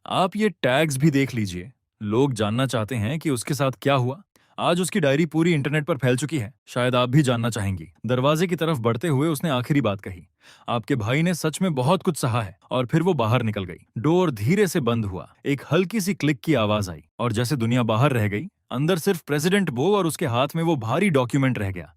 आप ये टैग्स भी देख लीजिए। लोग जानना चाहते हैं कि उसके साथ क्या हुआ। आज उसकी डायरी पूरी इंटरनेट पर फैल चुकी है, शायद आप भी जानना चाहेंगी। दरवाजे की तरफ बढ़ते हुए उसने आखिरी बात कही, आपके भाई ने सच में बहुत कुछ सहा है। और फिर वो बाहर निकल गई। डोर धीरे से बंद हुआ, एक हल्की सी क्लिक की आवाज आई, और जैसे दुनिया बाहर रह गई, अंदर सिर्फ प्रेसिडेंट बो और उसके हाथ में वो भारी डॉक्यूमेंट रह गया।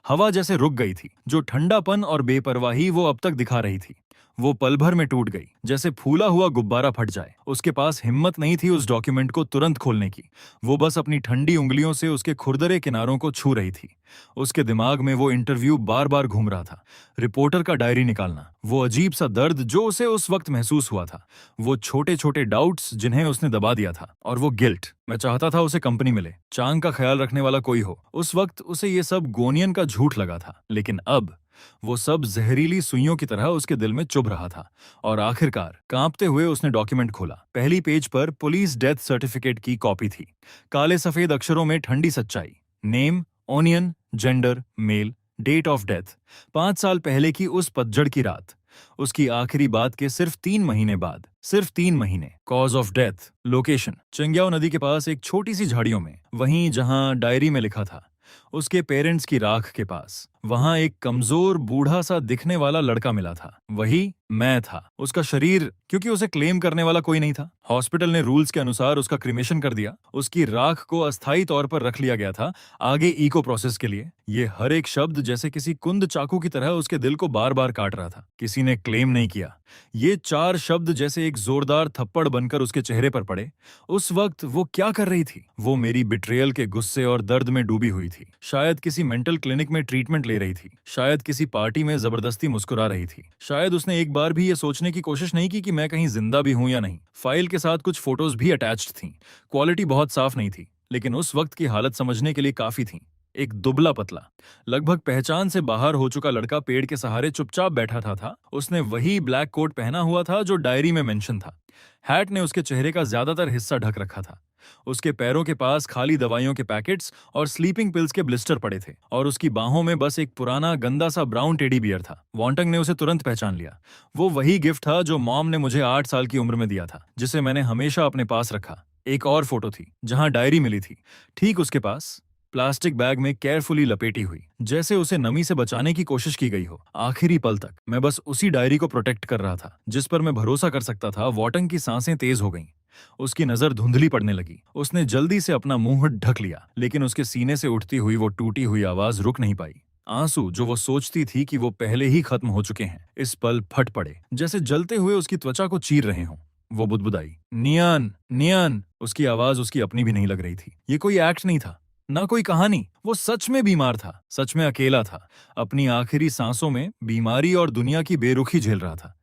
हवा जैसे रुक गई थी। जो ठंडापन और बेपरवाही वो अब तक दिखा रही थी, वो पल भर में टूट गई, जैसे फूला हुआ गुब्बारा फट जाए। उसके पास हिम्मत नहीं थी उस डॉक्यूमेंट को तुरंत खोलने की। वो बस अपनी ठंडी उंगलियों से उसके खुरदरे किनारों को छू रही थी। उसके दिमाग में वो इंटरव्यू बार बार घूम रहा था। रिपोर्टर का डायरी निकालना, वो अजीब सा दर्द जो उसे उस वक्त महसूस हुआ था, वो छोटे छोटे डाउट्स जिन्हें उसने दबा दिया था, और वो गिल्ट। मैं चाहता था उसे कंपनी मिले, चांग का ख्याल रखने वाला कोई हो। उस वक्त उसे ये सब गोनियन का झूठ लगा था, लेकिन अब वो सब जहरीली सुइयों की तरह उसके दिल में चुभ रहा था। और आखिरकार कांपते हुए उसने डॉक्यूमेंट खोला। पहली पेज पर पुलिस डेथ सर्टिफिकेट की कॉपी थी। काले सफेद अक्षरों में ठंडी सच्चाई, name onion, gender male, date of death 5 साल पहले की उस पतझड़ की रात, उसकी आखिरी बात के सिर्फ 3 महीने बाद। सिर्फ 3 महीने। कॉज ऑफ डेथ, लोकेशन चंग्याओ नदी के पास एक छोटी सी झाड़ियों में, वहीं जहां डायरी में लिखा था, उसके पेरेंट्स की राख के पास। वहां एक कमजोर बूढ़ा सा दिखने वाला लड़का मिला था, वही मैं था। उसका शरीर, क्योंकि उसे क्लेम करने वाला कोई नहीं था, हॉस्पिटल ने रूल्स के अनुसार उसका क्रिमेशन कर दिया। उसकी राख को अस्थायी तौर पर रख लिया गया था, आगे इको प्रोसेस के लिए। ये हर एक शब्द जैसे किसी कुंद चाकू की तरह उसके दिल को बार बार काट रहा था। किसी ने क्लेम नहीं किया। ये 4 शब्द जैसे एक जोरदार थप्पड़ बनकर उसके चेहरे पर पड़े। उस वक्त वो क्या कर रही थी? वो मेरी बिट्रेयल के गुस्से और दर्द में डूबी हुई थी। शायद किसी मेंटल क्लिनिक में ट्रीटमेंट ले रही थी, शायद किसी पार्टी में जबरदस्ती मुस्कुरा रही थी। शायद उसने एक बार भी ये सोचने की कोशिश नहीं की कि मैं कहीं जिंदा भी हूं या नहीं। फाइल के साथ कुछ फोटोज भी अटैच्ड थीं। क्वालिटी बहुत साफ नहीं थी, लेकिन उस वक्त की हालत समझने के लिए काफी थी। एक दुबला पतला, लगभग पहचान से बाहर हो चुका लड़का पेड़ के सहारे चुपचाप बैठा था। उसने वही ब्लैक कोट पहना हुआ था जो डायरी में मेंशन था। हैट ने उसके चेहरे का ज्यादातर हिस्सा ढक रखा था। उसके पैरों के पास खाली दवाइयों के पैकेट्स और स्लीपिंग पिल्स के ब्लिस्टर पड़े थे, और उसकी बाहों में बस एक पुराना गंदा सा ब्राउन टेडी बियर था। वॉन्टंग ने उसे तुरंत पहचान लिया। वो वही गिफ्ट था जो मॉम ने मुझे 8 साल की उम्र में दिया था, जिसे मैंने हमेशा अपने पास रखा। एक और फोटो थी जहां डायरी मिली थी, ठीक उसके पास, प्लास्टिक बैग में केयरफुली लपेटी हुई, जैसे उसे नमी से बचाने की कोशिश की गई हो। आखिरी पल तक मैं बस उसी डायरी को प्रोटेक्ट कर रहा था, जिस पर मैं भरोसा कर सकता था। वॉटंग की सांसें तेज हो गईं। उसकी नजर धुंधली पड़ने लगी। उसने जल्दी से अपना मुंह ढक लिया, लेकिन उसके सीने से उठती हुई वो टूटी हुई आवाज रुक नहीं पाई। आंसू, जो वो सोचती थी कि वो पहले ही खत्म हो चुके हैं, इस पल फट पड़े, जैसे जलते हुए उसकी त्वचा को चीर रहे हों। वो बुदबुदाई, नियन नियन। उसकी आवाज उसकी अपनी भी नहीं लग रही थी। ये कोई एक्ट नहीं था, ना कोई कहानी। वो सच में बीमार था, सच में अकेला था, अपनी आखिरी सांसों में बीमारी और दुनिया की बेरुखी झेल रहा था।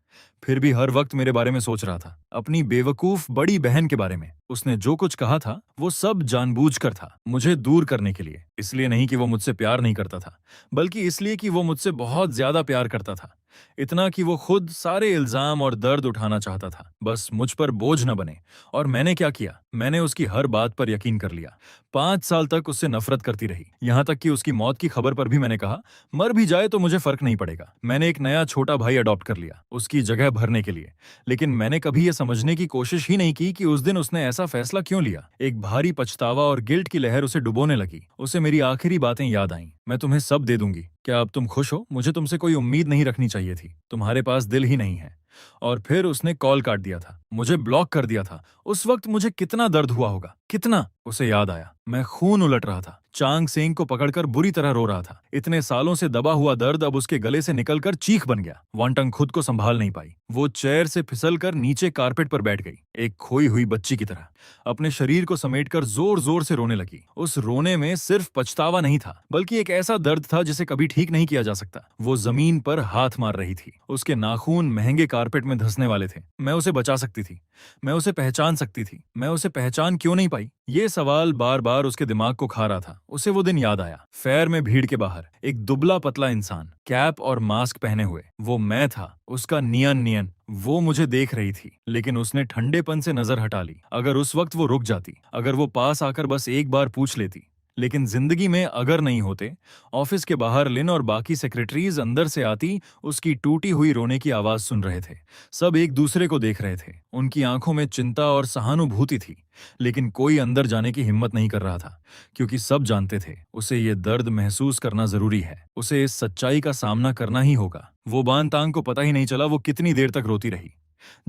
फिर भी हर वक्त मेरे बारे में सोच रहा था। अपनी बेवकूफ बड़ी बहन के बारे में। उसने जो कुछ कहा था वो सब जानबूझकर था, मुझे दूर करने के लिए। इसलिए नहीं कि वो मुझसे प्यार नहीं करता था, बल्कि इसलिए कि वो मुझसे बहुत ज्यादा प्यार करता था। इतना कि वो खुद सारे इल्जाम और दर्द उठाना चाहता था, बस मुझ पर बोझ न बने। और मैंने क्या किया, मैंने उसकी हर बात पर यकीन कर लिया। 5 साल तक उससे नफरत करती रही, यहाँ तक कि उसकी मौत की खबर पर भी मैंने कहा, मर भी जाए तो मुझे फर्क नहीं पड़ेगा। मैंने एक नया छोटा भाई अडॉप्ट कर लिया उसकी जगह भरने के लिए। लेकिन मैंने कभी यह समझने की कोशिश ही नहीं की कि उस दिन उसने ऐसा फैसला क्यों लिया। एक भारी पछतावा और गिल्ट की लहर उसे डुबोने लगी। उसे मेरी आखिरी बातें याद आईं। मैं तुम्हें सब दे दूंगी, क्या अब तुम खुश हो? मुझे तुमसे कोई उम्मीद नहीं रखनी चाहिए थी, तुम्हारे पास दिल ही नहीं है। और फिर उसने कॉल काट दिया था, मुझे ब्लॉक कर दिया था। उस वक्त मुझे कितना दर्द हुआ होगा, कितना। उसे याद आया, मैं खून उलट रहा था, चांग सेंग को पकड़कर बुरी तरह रो रहा था। इतने सालों से दबा हुआ दर्द अब उसके गले से निकलकर चीख बन गया। वांटंग खुद को संभाल नहीं पाई, वो चेयर से फिसलकर नीचे कारपेट पर बैठ गई, एक खोई हुई बच्ची की तरह। अपने शरीर को समेटकर जोर जोर से रोने लगी। उस रोने में सिर्फ पछतावा नहीं था, बल्कि एक ऐसा दर्द था जिसे कभी ठीक नहीं किया जा सकता। वो जमीन पर हाथ मार रही थी, उसके नाखून महंगे कारपेट में धंसने वाले थे। मैं उसे बचा सकती थी, मैं उसे पहचान सकती थी। मैं उसे पहचान क्यों नहीं पाई? ये सवाल बार बार उसके दिमाग को खा रहा था। उसे वो दिन याद आया, फेयर में भीड़ के बाहर एक दुबला पतला इंसान, कैप और मास्क पहने हुए। वो मैं था, उसका नियन नियन। वो मुझे देख रही थी, लेकिन उसने ठंडेपन से नजर हटा ली। अगर उस वक्त वो रुक जाती, अगर वो पास आकर बस एक बार पूछ लेती। लेकिन जिंदगी में अगर नहीं होते। ऑफिस के बाहर लिन और बाकी सेक्रेटरीज अंदर से आती, उसकी टूटी हुई रोने की आवाज सुन रहे थे। सब एक दूसरे को देख रहे थे, उनकी आंखों में चिंता और सहानुभूति थी। लेकिन कोई अंदर जाने की हिम्मत नहीं कर रहा था, क्योंकि सब जानते थे उसे ये दर्द महसूस करना जरूरी है। उसे इस सच्चाई का सामना करना ही होगा। वो बानतांग को पता ही नहीं चला वो कितनी देर तक रोती रही,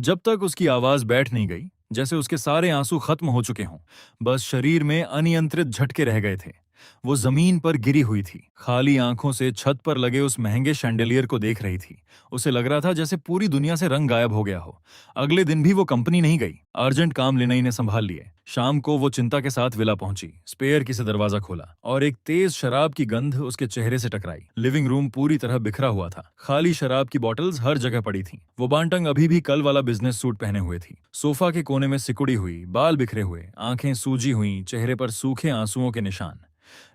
जब तक उसकी आवाज बैठ नहीं गई, जैसे उसके सारे आंसू खत्म हो चुके हों। बस शरीर में अनियंत्रित झटके रह गए थे। वो जमीन पर गिरी हुई थी, खाली आंखों से छत पर लगे उस महंगे शैंडलियर को देख रही थी। उसे लग रहा था जैसे पूरी दुनिया से रंग गायब हो गया हो। अगले दिन भी वो कंपनी नहीं गई, अर्जेंट काम लिनई ने संभाल लिए। शाम को वो चिंता के साथ विला पहुंची, स्पेयर की से दरवाजा खोला और एक तेज शराब की गंध उसके चेहरे से टकराई। लिविंग रूम पूरी तरह बिखरा हुआ था, खाली शराब की बॉटल्स हर जगह पड़ी थीं। वो बांटंग अभी भी कल वाला बिजनेस सूट पहने हुए थी, सोफा के कोने में सिकुड़ी हुई, बाल बिखरे हुए, आंखें सूजी हुई, चेहरे पर सूखे आंसुओं के निशान।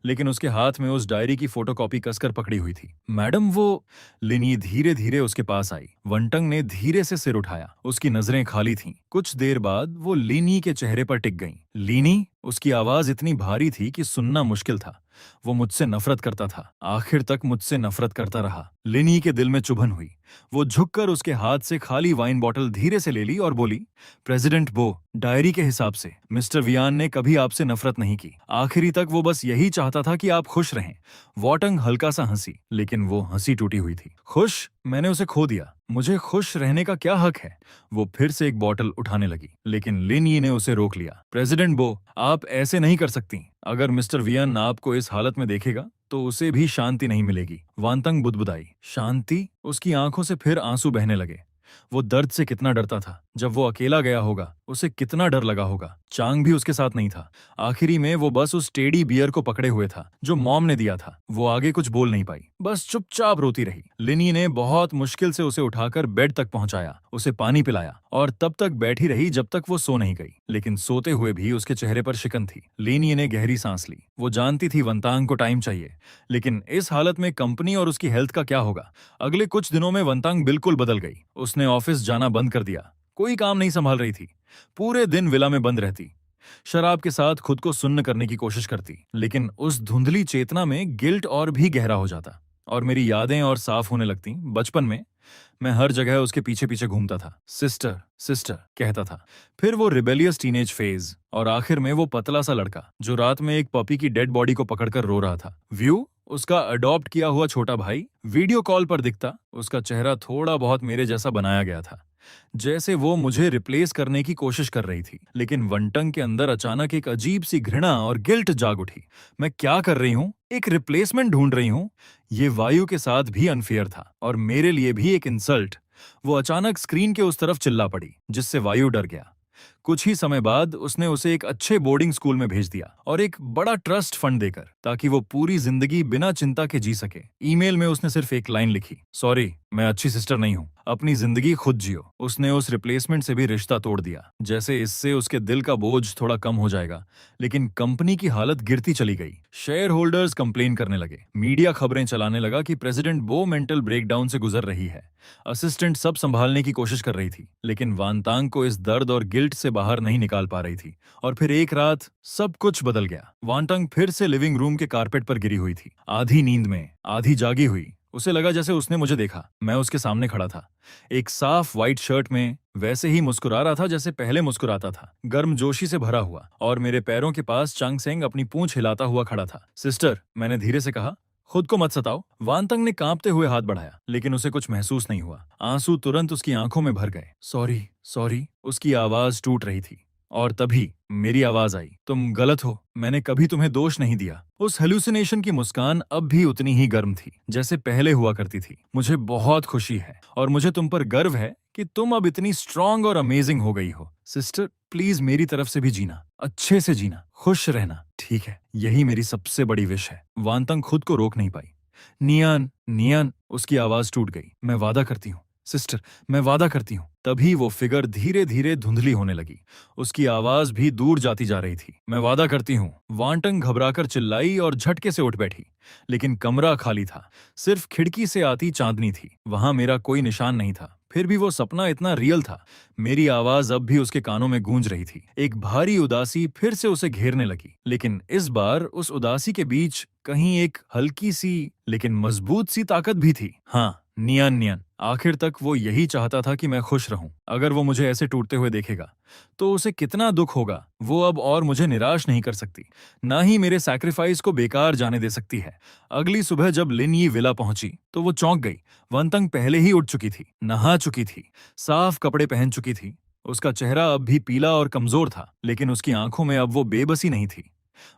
लेकिन उसके हाथ में उस डायरी की फोटोकॉपी कसकर पकड़ी हुई थी। मैडम, वो। लिनी धीरे धीरे उसके पास आई। वंटंग ने धीरे से सिर उठाया, उसकी नजरें खाली थीं। कुछ देर बाद वो लिनी के चेहरे पर टिक गईं। लिनी? उसकी आवाज इतनी भारी थी कि सुनना मुश्किल था। वो मुझसे नफरत करता था, आखिर तक मुझसे नफरत करता रहा। लिनी के दिल में चुभन हुई। वो झुककर उसके हाथ से खाली वाइन बॉटल धीरे से ले ली और बोली, प्रेसिडेंट बो, डायरी के हिसाब से मिस्टर वियान ने कभी आपसे नफरत नहीं की। आखिरी तक वो बस यही चाहता था कि आप खुश रहें। वॉटंग हल्का सा हंसी, लेकिन वो हंसी टूटी हुई थी। खुश? मैंने उसे खो दिया, मुझे खुश रहने का क्या हक है? वो फिर से एक बॉटल उठाने लगी, लेकिन लिनी ने उसे रोक लिया। प्रेसिडेंट बो, आप ऐसे नहीं कर सकती। अगर मिस्टर वियन आपको इस हालत में देखेगा तो उसे भी शांति नहीं मिलेगी। वांतंग बुदबुदाई। शांति? उसकी आंखों से फिर आंसू बहने लगे। वो दर्द से कितना डरता था। जब वो अकेला गया होगा, उसे कितना डर लगा होगा। चांग भी उसके साथ नहीं था। आखिरी में वो बस उस टेडी बियर को पकड़े हुए था जो मॉम ने दिया था। वो आगे कुछ बोल नहीं पाई, बस चुपचाप रोती रही। लिनी ने बहुत मुश्किल से उसे उठाकर बेड तक पहुंचाया, उसे पानी पिलाया और तब तक बैठी रही जब तक वो सो नहीं गई। लेकिन सोते हुए भी उसके चेहरे पर शिकन थी। लिनी ने गहरी सांस ली। वो जानती थी वंतांग को टाइम चाहिए, लेकिन इस हालत में कंपनी और उसकी हेल्थ का क्या होगा? अगले कुछ दिनों में वंतांग बिल्कुल बदल गई। उसने ऑफिस जाना बंद कर दिया, कोई काम नहीं संभाल रही थी, पूरे दिन विला में बंद रहती, शराब के साथ खुद को सुन्न करने की कोशिश करती। लेकिन उस धुंधली चेतना में गिल्ट और भी गहरा हो जाता और मेरी यादें और साफ होने लगती। बचपन में मैं हर जगह उसके पीछे पीछे घूमता था, सिस्टर सिस्टर कहता था। फिर वो रिबेलियस टीनेज फेज और आखिर में वो पतला सा लड़का जो रात में एक पपी की डेड बॉडी को पकड़कर रो रहा था। व्यू, उसका अडॉप्ट किया हुआ छोटा भाई, वीडियो कॉल पर दिखता। उसका चेहरा थोड़ा बहुत मेरे जैसा बनाया गया था, जैसे वो मुझे रिप्लेस करने की कोशिश कर रही थी। लेकिन वंटंग के अंदर अचानक एक अजीब सी घृणा और गिल्ट जाग उठी। मैं क्या कर रही हूँ? एक रिप्लेसमेंट ढूंढ रही हूँ। ये वायु के साथ भी अनफेयर था और मेरे लिए भी एक इंसल्ट। वो अचानक स्क्रीन के उस तरफ चिल्ला पड़ी, जिससे वायु डर गया। कुछ ही समय बाद उसने उसे एक अच्छे बोर्डिंग स्कूल में भेज दिया और एक बड़ा ट्रस्ट फंड देकर, ताकि वो पूरी जिंदगी बिना चिंता के जी सके। ईमेल में उसने सिर्फ एक लाइन लिखी, सॉरी मैं अच्छी सिस्टर नहीं हूँ, अपनी जिंदगी खुद जियो। उसने उस रिप्लेसमेंट से भी रिश्ता तोड़ दिया, जैसे इससे उसके दिल का बोझ थोड़ा कम हो जाएगा। लेकिन कंपनी की हालत गिरती चली गई। शेयर होल्डर्स कंप्लेन करने लगे, मीडिया खबरें चलाने लगा कि प्रेसिडेंट बो मेंटल ब्रेकडाउन से गुजर रही है। असिस्टेंट सब संभालने की कोशिश कर रही थी, लेकिन वानतांग को इस दर्द और गिल्ट से बाहर नहीं निकाल पा रही थी। और फिर एक रात सब कुछ बदल गया। वानतांग फिर से लिविंग रूम के कारपेट पर गिरी हुई थी, आधी नींद में आधी जागी हुई। उसे लगा जैसे उसने मुझे देखा। मैं उसके सामने खड़ा था, एक साफ व्हाइट शर्ट में, वैसे ही मुस्कुरा रहा था जैसे पहले मुस्कुराता था, गर्मजोशी से भरा हुआ। और मेरे पैरों के पास चांग सेंग अपनी पूंछ हिलाता हुआ खड़ा था। सिस्टर, मैंने धीरे से कहा, खुद को मत सताओ। वानतंग ने कांपते हुए हाथ बढ़ाया, लेकिन उसे कुछ महसूस नहीं हुआ। आंसू तुरंत उसकी आंखों में भर गए। सॉरी सॉरी, उसकी आवाज टूट रही थी। और तभी मेरी आवाज आई, तुम गलत हो, मैंने कभी तुम्हें दोष नहीं दिया। उस हेलुसिनेशन की मुस्कान अब भी उतनी ही गर्म थी जैसे पहले हुआ करती थी। मुझे बहुत खुशी है और मुझे तुम पर गर्व है कि तुम अब इतनी स्ट्रांग और अमेजिंग हो गई हो। सिस्टर, प्लीज मेरी तरफ से भी जीना, अच्छे से जीना, खुश रहना, ठीक है? यही मेरी सबसे बड़ी विश है। वानतंग खुद को रोक नहीं पाई। नियान नियान, उसकी आवाज टूट गई। मैं वादा करती हूँ सिस्टर, मैं वादा करती हूँ। तभी वो फिगर धीरे धीरे धुंधली होने लगी। उसकी आवाज भी दूर जाती जा रही थी। मैं वादा करती हूँ। वानटंग घबराकर चिल्लाई और झटके से उठ बैठी। लेकिन कमरा खाली था, सिर्फ खिड़की से आती चांदनी थी। वहां मेरा कोई निशान नहीं था। फिर भी वो सपना इतना रियल था। मेरी आवाज अब भी उसके कानों में गूंज रही थी। एक भारी उदासी फिर से उसे घेरने लगी, लेकिन इस बार उस उदासी के बीच कहीं एक हल्की सी लेकिन मजबूत सी ताकत भी थी। हाँ, नियन नियन, आखिर तक वो यही चाहता था कि मैं खुश रहूं। अगर वो मुझे ऐसे टूटते हुए देखेगा तो उसे कितना दुख होगा। वो अब और मुझे निराश नहीं कर सकती, ना ही मेरे सैक्रिफाइस को बेकार जाने दे सकती है। अगली सुबह जब लिन यी विला पहुंची तो वो चौंक गई। वनतंग पहले ही उठ चुकी थी, नहा चुकी थी, साफ कपड़े पहन चुकी थी। उसका चेहरा अब भी पीला और कमजोर था, लेकिन उसकी आंखों में अब वो बेबसी नहीं थी।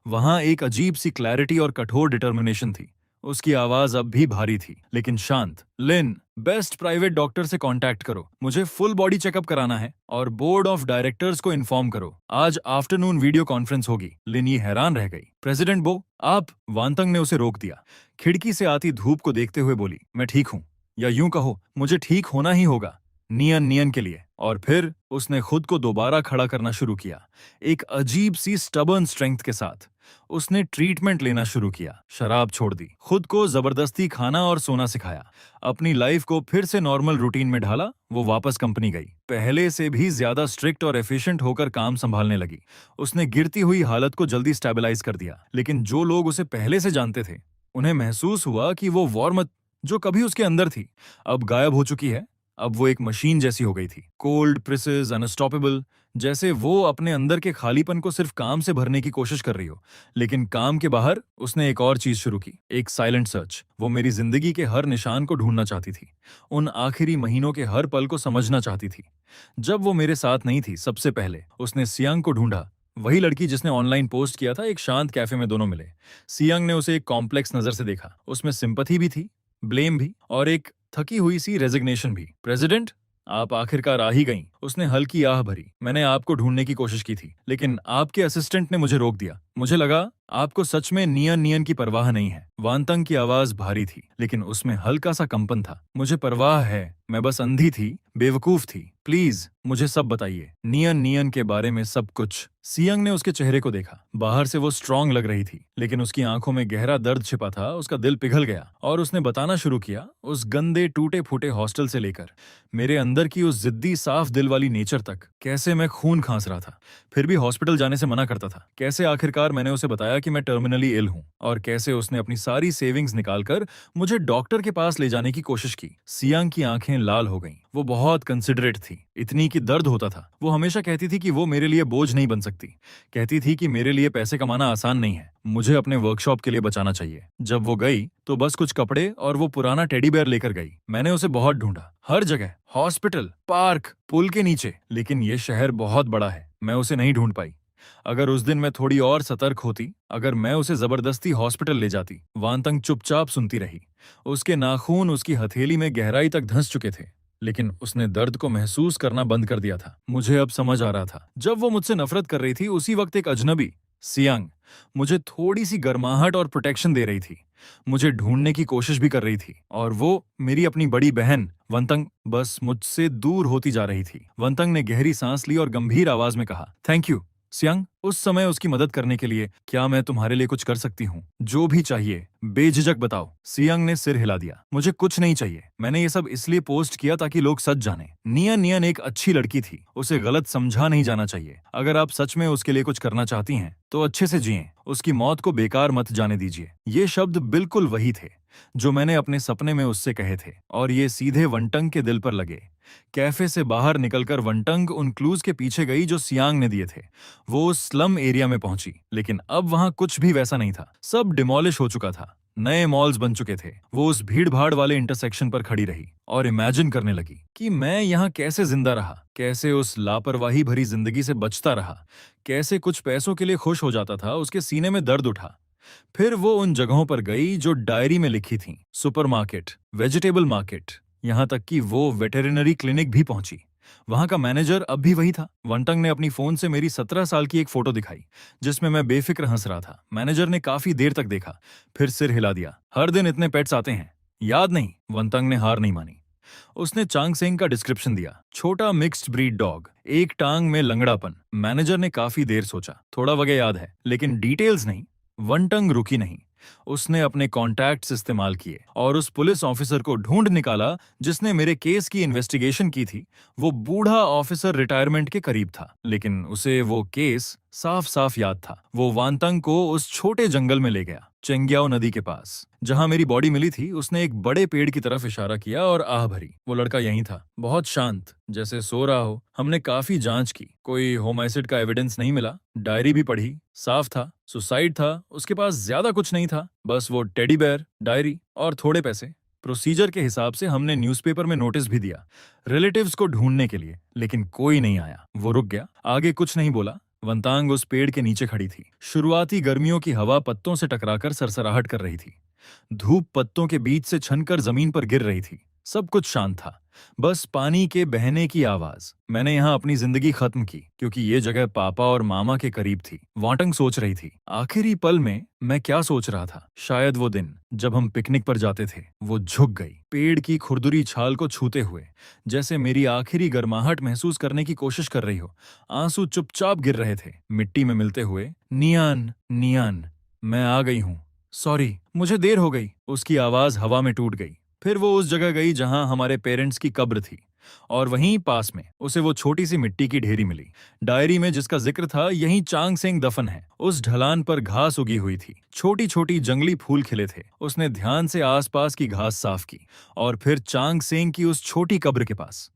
वहां एक अजीब सी क्लैरिटी और कठोर डिटर्मिनेशन थी। उसकी आवाज अब भी भारी थी, लेकिन शांत। लिन, बेस्ट प्राइवेट डॉक्टर से कांटेक्ट करो, मुझे फुल बॉडी चेकअप कराना है, और बोर्ड ऑफ डायरेक्टर्स को इन्फॉर्म करो। आज आफ्टरनून वीडियो कॉन्फ्रेंस होगी। लिन ये हैरान रह गई। प्रेसिडेंट बो, आप? वानतंग ने उसे रोक दिया। खिड़की से आती धूप को देखते हुए बोली, मैं ठीक हूं, या यूं कहो, मुझे ठीक होना ही होगा, नियन नियन के लिए। और फिर उसने खुद को दोबारा खड़ा करना शुरू किया, एक अजीब सी स्टबर्न स्ट्रेंथ के साथ। उसने ट्रीटमेंट लेना शुरू किया, शराब छोड़ दी, खुद को जबरदस्ती खाना और सोना सिखाया, अपनी लाइफ को फिर से नॉर्मल रूटीन में ढाला। वो वापस कंपनी गई, पहले से भी ज्यादा स्ट्रिक्ट और एफिशिएंट होकर काम संभालने लगी। उसने गिरती हुई हालत को जल्दी स्टेबलाइज कर दिया। लेकिन जो लोग उसे पहले से जानते थे, उन्हें महसूस हुआ कि वो वॉर्मथ जो कभी उसके अंदर थी, अब गायब हो चुकी है। अब वो एक मशीन जैसी हो गई थी, कोल्ड, प्रिसिज, अनस्टॉपेबल, जैसे वो अपने अंदर के खालीपन को सिर्फ काम से भरने की कोशिश कर रही हो। लेकिन काम के बाहर उसने एक और चीज शुरू की, एक साइलेंट सर्च। वो मेरी जिंदगी के हर निशान को ढूंढना चाहती थी, उन आखिरी महीनों के हर पल को समझना चाहती थी। जब वो मेरे साथ नहीं थी, सबसे पहले उसने सियांग को ढूंढा, वही लड़की जिसने ऑनलाइन पोस्ट किया था। एक शांत कैफे में दोनों मिले। सियांग ने उसे एक कॉम्प्लेक्स नजर से देखा, उसमें सिंपैथी भी थी, ब्लेम भी, और एक थकी हुई सी रेजिग्नेशन भी। प्रेसिडेंट, आप आखिरकार आ ही गईं। उसने हल्की आह भरी। मैंने आपको ढूंढने की कोशिश की थी, लेकिन आपके असिस्टेंट ने मुझे रोक दिया। मुझे लगा आपको सच में नियन नियन की परवाह नहीं है। वानतंग की आवाज भारी थी, लेकिन उसमें हल्का सा कंपन था। मुझे परवाह है, मैं बस अंधी थी, बेवकूफ थी। प्लीज मुझे सब बताइए, नियन नियन के बारे में सब कुछ। सियांग ने उसके चेहरे को देखा। बाहर से वो स्ट्रांग लग रही थी, लेकिन उसकी आंखों में गहरा दर्द छिपा था। उसका दिल पिघल गया और उसने बताना शुरू किया, उस गंदे टूटे फूटे हॉस्टल से लेकर मेरे अंदर की उस जिद्दी साफ दिल वाली नेचर तक, कैसे मैं खून खांस रहा था, फिर भी हॉस्पिटल जाने से मना करता था। कैसे आखिरकार मैंने उसे बताया कि मैं टर्मिनली इल हूं, और कैसे उसने अपनी सारी सेविंग्स निकालकर मुझे डॉक्टर के पास ले जाने की कोशिश की। सियांग की आंखें लाल हो गईं। वो बहुत कंसिडरेट थी, इतनी कि दर्द होता था। वो हमेशा कहती थी कि वो मेरे लिए बोझ नहीं बन सकती, कहती थी कि मेरे लिए पैसे कमाना आसान नहीं है, मुझे अपने वर्कशॉप के लिए बचाना चाहिए। जब वो गई तो बस कुछ कपड़े और वो पुराना टेडी बेयर लेकर गई। मैंने उसे बहुत ढूंढा, हर जगह, हॉस्पिटल, पार्क, पुल के नीचे, लेकिन ये शहर बहुत बड़ा है, मैं उसे नहीं ढूंढ पाई। अगर उस दिन मैं थोड़ी और सतर्क होती, अगर मैं उसे जबरदस्ती हॉस्पिटल ले जाती। वानतंग चुपचाप सुनती रही। उसके नाखून उसकी हथेली में गहराई तक धंस चुके थे। लेकिन उसने दर्द को महसूस करना बंद कर दिया था। मुझे अब समझ आ रहा था, जब वो मुझसे नफरत कर रही थी उसी वक्त एक अजनबी, सियांग, मुझे थोड़ी सी गर्माहट और प्रोटेक्शन दे रही थी, मुझे ढूंढने की कोशिश भी कर रही थी। और वो मेरी अपनी बड़ी बहन वंतंग बस मुझसे दूर होती जा रही थी। वंतंग ने गहरी सांस ली और गंभीर आवाज में कहा, थैंक यू सियांग, उस समय उसकी मदद करने के लिए। क्या मैं तुम्हारे लिए कुछ कर सकती हूँ? जो भी चाहिए बेझिझक बताओ। सियांग ने सिर हिला दिया। मुझे कुछ नहीं चाहिए। मैंने ये सब इसलिए पोस्ट किया ताकि लोग सच जाने। नियन नियन एक अच्छी लड़की थी, उसे गलत समझा नहीं जाना चाहिए। अगर आप सच में उसके लिए कुछ करना चाहती हैं तो अच्छे से जिएं, उसकी मौत को बेकार मत जाने दीजिए। ये शब्द बिल्कुल वही थे जो मैंने अपने सपने में उससे कहे थे, और ये सीधे वंटंग के दिल पर लगे। कैफे से बाहर निकलकर वंटंग उन क्लूज के पीछे गई जो सियांग ने दिए थे। वो उस स्लम एरिया में पहुंची, लेकिन अब वहां कुछ भी वैसा नहीं था। सब डिमोलिश हो चुका था, नए मॉल्स बन चुके थे। वो उस भीड़-भाड़ वाले इंटरसेक्शन पर खड़ी रही और इमेजिन करने लगी कि मैं यहाँ कैसे जिंदा रहा, कैसे उस लापरवाही भरी जिंदगी से बचता रहा, कैसे कुछ पैसों के लिए खुश हो जाता था। उसके सीने में दर्द उठा। फिर वो उन जगहों पर गई जो डायरी में लिखी थीं, सुपरमार्केट, वेजिटेबल मार्केट, यहाँ तक कि वो वेटेरिनरी क्लिनिक भी पहुंची। वहां का मैनेजर अब भी वही था। वंटंग ने अपनी फोन से मेरी 17 साल की एक फोटो दिखाई जिसमें मैं बेफिक्र हंस रहा था। मैनेजर ने काफी देर तक देखा, फिर सिर हिला दिया। हर दिन इतने पेट्स आते हैं, याद नहीं? वंतंग ने हार नहीं मानी। उसने चांग सेंग का डिस्क्रिप्शन दिया, छोटा मिक्स्ड ब्रीड डॉग, एक टांग में लंगड़ापन। मैनेजर ने काफी देर सोचा, थोड़ा वगैरह याद है लेकिन डिटेल्स नहीं। वनटंग रुकी नहीं। उसने अपने कॉन्टैक्ट्स इस्तेमाल किए और उस पुलिस ऑफिसर को ढूंढ निकाला जिसने मेरे केस की इन्वेस्टिगेशन की थी। वो बूढ़ा ऑफिसर रिटायरमेंट के करीब था, लेकिन उसे वो केस साफ साफ याद था। वो वांतंग को उस छोटे जंगल में ले गया, चेंग्याओ नदी के पास, जहां मेरी बॉडी मिली थी। उसने एक बड़े पेड़ की तरफ इशारा किया और आह भरी। वो लड़का यहीं था, बहुत शांत, जैसे सो रहा हो। हमने काफी जांच की, कोई होमाइसिड का एविडेंस नहीं मिला। डायरी भी पढ़ी, साफ था सुसाइड था। उसके पास ज्यादा कुछ नहीं था, बस वो टेडी बेयर, डायरी और थोड़े पैसे। प्रोसीजर के हिसाब से हमने न्यूज़पेपर में नोटिस भी दिया रिलेटिव्स को ढूंढने के लिए, लेकिन कोई नहीं आया। वो रुक गया, आगे कुछ नहीं बोला। वंतांग उस पेड़ के नीचे खड़ी थी। शुरुआती गर्मियों की हवा पत्तों से टकराकर सरसराहट कर रही थी। धूप पत्तों के बीच से छनकर जमीन पर गिर रही थी। सब कुछ शांत था, बस पानी के बहने की आवाज। मैंने यहाँ अपनी जिंदगी खत्म की क्योंकि ये जगह पापा और मामा के करीब थी। वाटंग सोच रही थी। आखिरी पल में मैं क्या सोच रहा था? शायद वो दिन जब हम पिकनिक पर जाते थे। वो झुक गई, पेड़ की खुरदुरी छाल को छूते हुए, जैसे मेरी आखिरी गर्माहट महसूस करने की कोशिश कर रही हो। आंसू चुपचाप गिर रहे थे, मिट्टी में मिलते हुए। नियान, नियान, मैं आ गई हूँ। सॉरी, मुझे देर हो गई। उसकी आवाज हवा में टूट गई। फिर वो उस जगह गई जहां हमारे पेरेंट्स की कब्र थी, और वहीं पास में उसे वो छोटी सी मिट्टी की ढेरी मिली। डायरी में जिसका जिक्र था, यहीं चांग सेंग दफन है। उस ढलान पर घास उगी हुई थी, छोटी छोटी जंगली फूल खिले थे। उसने ध्यान से आसपास की घास साफ की और फिर चांग सेंग की उस छोटी कब्र के पास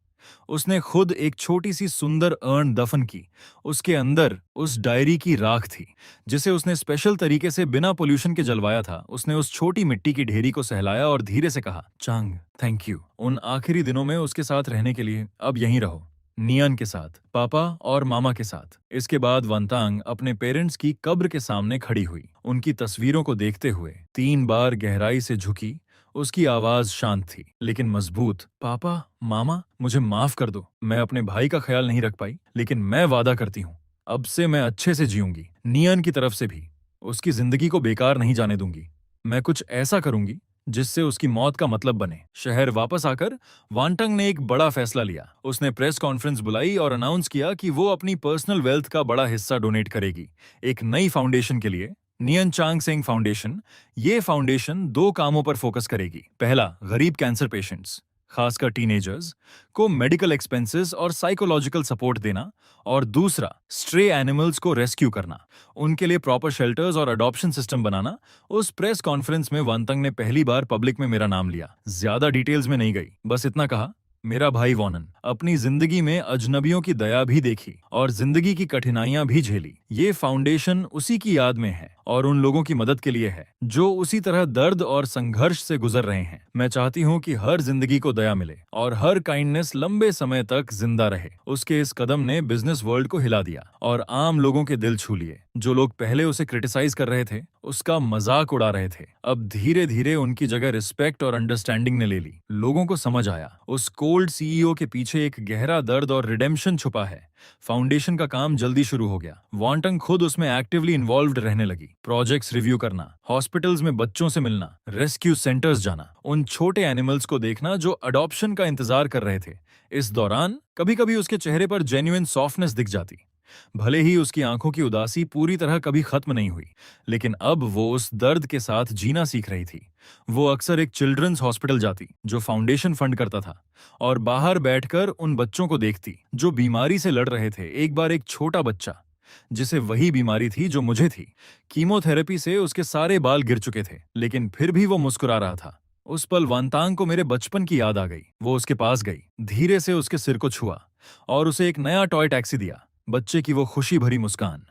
उसने खुद एक छोटी सी सुंदर अर्न दफन की। उसके अंदर उस डायरी की राख थी जिसे उसने स्पेशल तरीके से बिना पोल्यूशन के जलवाया था। उसने उस छोटी मिट्टी की ढेरी को सहलाया और धीरे से कहा, चांग, थैंक यू उन आखिरी दिनों में उसके साथ रहने के लिए। अब यहीं रहो, नियन के साथ, पापा और मामा के साथ। इसके बाद वंतांग अपने पेरेंट्स की कब्र के सामने खड़ी हुई, उनकी तस्वीरों को देखते हुए 3 बार गहराई से झुकी। उसकी आवाज शांत थी लेकिन मजबूत। पापा, मामा, मुझे माफ कर दो। मैं अपने भाई का ख्याल नहीं रख पाई, लेकिन मैं वादा करती हूँ अब से मैं अच्छे से जीऊंगी। नियन की तरफ से भी उसकी जिंदगी को बेकार नहीं जाने दूंगी। मैं कुछ ऐसा करूंगी जिससे उसकी मौत का मतलब बने। शहर वापस आकर वांटंग ने एक बड़ा फैसला लिया। उसने प्रेस कॉन्फ्रेंस बुलाई और अनाउंस किया कि वो अपनी पर्सनल वेल्थ का बड़ा हिस्सा डोनेट करेगी एक नई फाउंडेशन के लिए, नियन चांग सेंग फाउंडेशन। ये फाउंडेशन 2 कामों पर फोकस करेगी। पहला, गरीब कैंसर पेशेंट्स, खासकर टीनेजर्स को मेडिकल एक्सपेंसेस और साइकोलॉजिकल सपोर्ट देना, और दूसरा, स्ट्रे एनिमल्स को रेस्क्यू करना, उनके लिए प्रॉपर शेल्टर्स और अडॉप्शन सिस्टम बनाना। उस प्रेस कॉन्फ्रेंस में वंतंग ने पहली बार पब्लिक में मेरा नाम लिया। ज्यादा डिटेल्स में नहीं गई, बस इतना कहा, मेरा भाई वॉनन अपनी जिंदगी में अजनबियों की दया भी देखी और जिंदगी की कठिनाइयां भी झेली। ये फाउंडेशन उसी की याद में है और उन लोगों की मदद के लिए है जो उसी तरह दर्द और संघर्ष से गुजर रहे हैं। मैं चाहती हूँ कि हर जिंदगी को दया मिले और हर काइंडनेस लंबे समय तक जिंदा रहे। उसके इस कदम ने बिजनेस वर्ल्ड को हिला दिया और आम लोगों के दिल छू लिए। जो लोग पहले उसे क्रिटिसाइज कर रहे थे, उसका मजाक उड़ा रहे थे। अब धीरे धीरे उनकी जगह रिस्पेक्ट और अंडरस्टैंडिंग ने ले ली। लोगों को समझ आया उस कोल्ड सीईओ के पीछे एक गहरा दर्द और रिडेम्पशन छुपा है। फाउंडेशन का काम जल्दी शुरू हो गया। वांटंग खुद उसमें एक्टिवली इन्वॉल्व्ड रहने लगी। प्रोजेक्ट्स रिव्यू करना, हॉस्पिटल्स में बच्चों से मिलना, रेस्क्यू सेंटर्स जाना, उन छोटे एनिमल्स को देखना जो अडॉप्शन का इंतजार कर रहे थे। इस दौरान कभी कभी उसके चेहरे पर जेन्युइन सॉफ्टनेस दिख जाती। भले ही उसकी आंखों की उदासी पूरी तरह कभी खत्म नहीं हुई, लेकिन अब वो उस दर्द के साथ जीना सीख रही थी। वो अक्सर एक चिल्ड्रंस हॉस्पिटल जाती जो फाउंडेशन फंड करता था, और बाहर बैठकर उन बच्चों को देखती जो बीमारी से लड़ रहे थे। एक बार एक छोटा बच्चा, जिसे वही बीमारी थी जो मुझे थी, कीमोथेरेपी से उसके सारे बाल गिर चुके थे, लेकिन फिर भी वो मुस्कुरा रहा था। उस पल वांतांग को मेरे बचपन की याद आ गई। वो उसके पास गई, धीरे से उसके सिर को छुआ और उसे एक नया टॉय टैक्सी दिया। बच्चे की वो खुशी भरी मुस्कान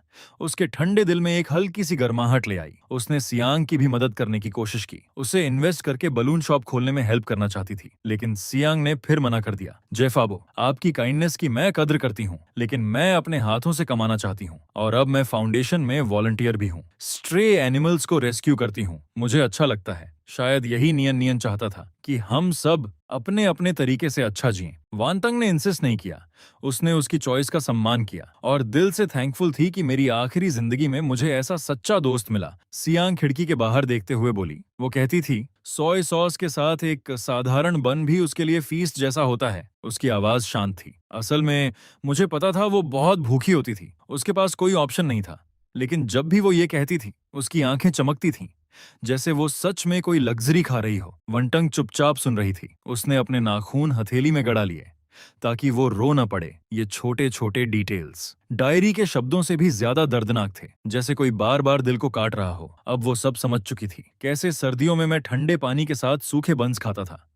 उसके ठंडे दिल में एक हल्की सी गर्माहट ले आई। उसने सियांग की भी मदद करने की कोशिश की, उसे इन्वेस्ट करके बलून शॉप खोलने में हेल्प करना चाहती थी, लेकिन सियांग ने फिर मना कर दिया। जेफाबो, आपकी काइंडनेस की मैं कद्र करती हूँ, लेकिन मैं अपने हाथों से कमाना चाहती हूँ, और अब मैं फाउंडेशन में वॉलंटियर भी हूँ। स्ट्रे एनिमल्स को रेस्क्यू करती हूँ, मुझे अच्छा लगता है। शायद यही नियन नियन चाहता था कि हम सब अपने अपने तरीके से अच्छा जिएं। वांतंग ने इंसिस्ट नहीं किया, उसने उसकी चॉइस का सम्मान किया, और दिल से थैंकफुल थी कि मेरी आखिरी जिंदगी में मुझे ऐसा सच्चा दोस्त मिला। सियांग खिड़की के बाहर देखते हुए बोली। वो कहती थी, सोय सॉस के साथ एक साधारण बन भी उसके लिए फीस्ट जैसा होता है। उसकी आवाज शांत थी। असल में मुझे पता था वो बहुत भूखी होती थी, उसके पास कोई ऑप्शन नहीं था, लेकिन जब भी वो ये कहती थी उसकी आंखें चमकती थीं, जैसे वो सच में कोई लग्जरी खा रही हो। वंटंग चुपचाप सुन रही थी। उसने अपने नाखून हथेली में गड़ा लिए ताकि वो रो न पड़े। ये छोटे छोटे डिटेल्स डायरी के शब्दों से भी ज्यादा दर्दनाक थे, जैसे कोई बार बार दिल को काट रहा हो। अब वो सब समझ चुकी थी। कैसे सर्दियों में मैं ठंडे पानी के साथ सूखे बंस खाता था,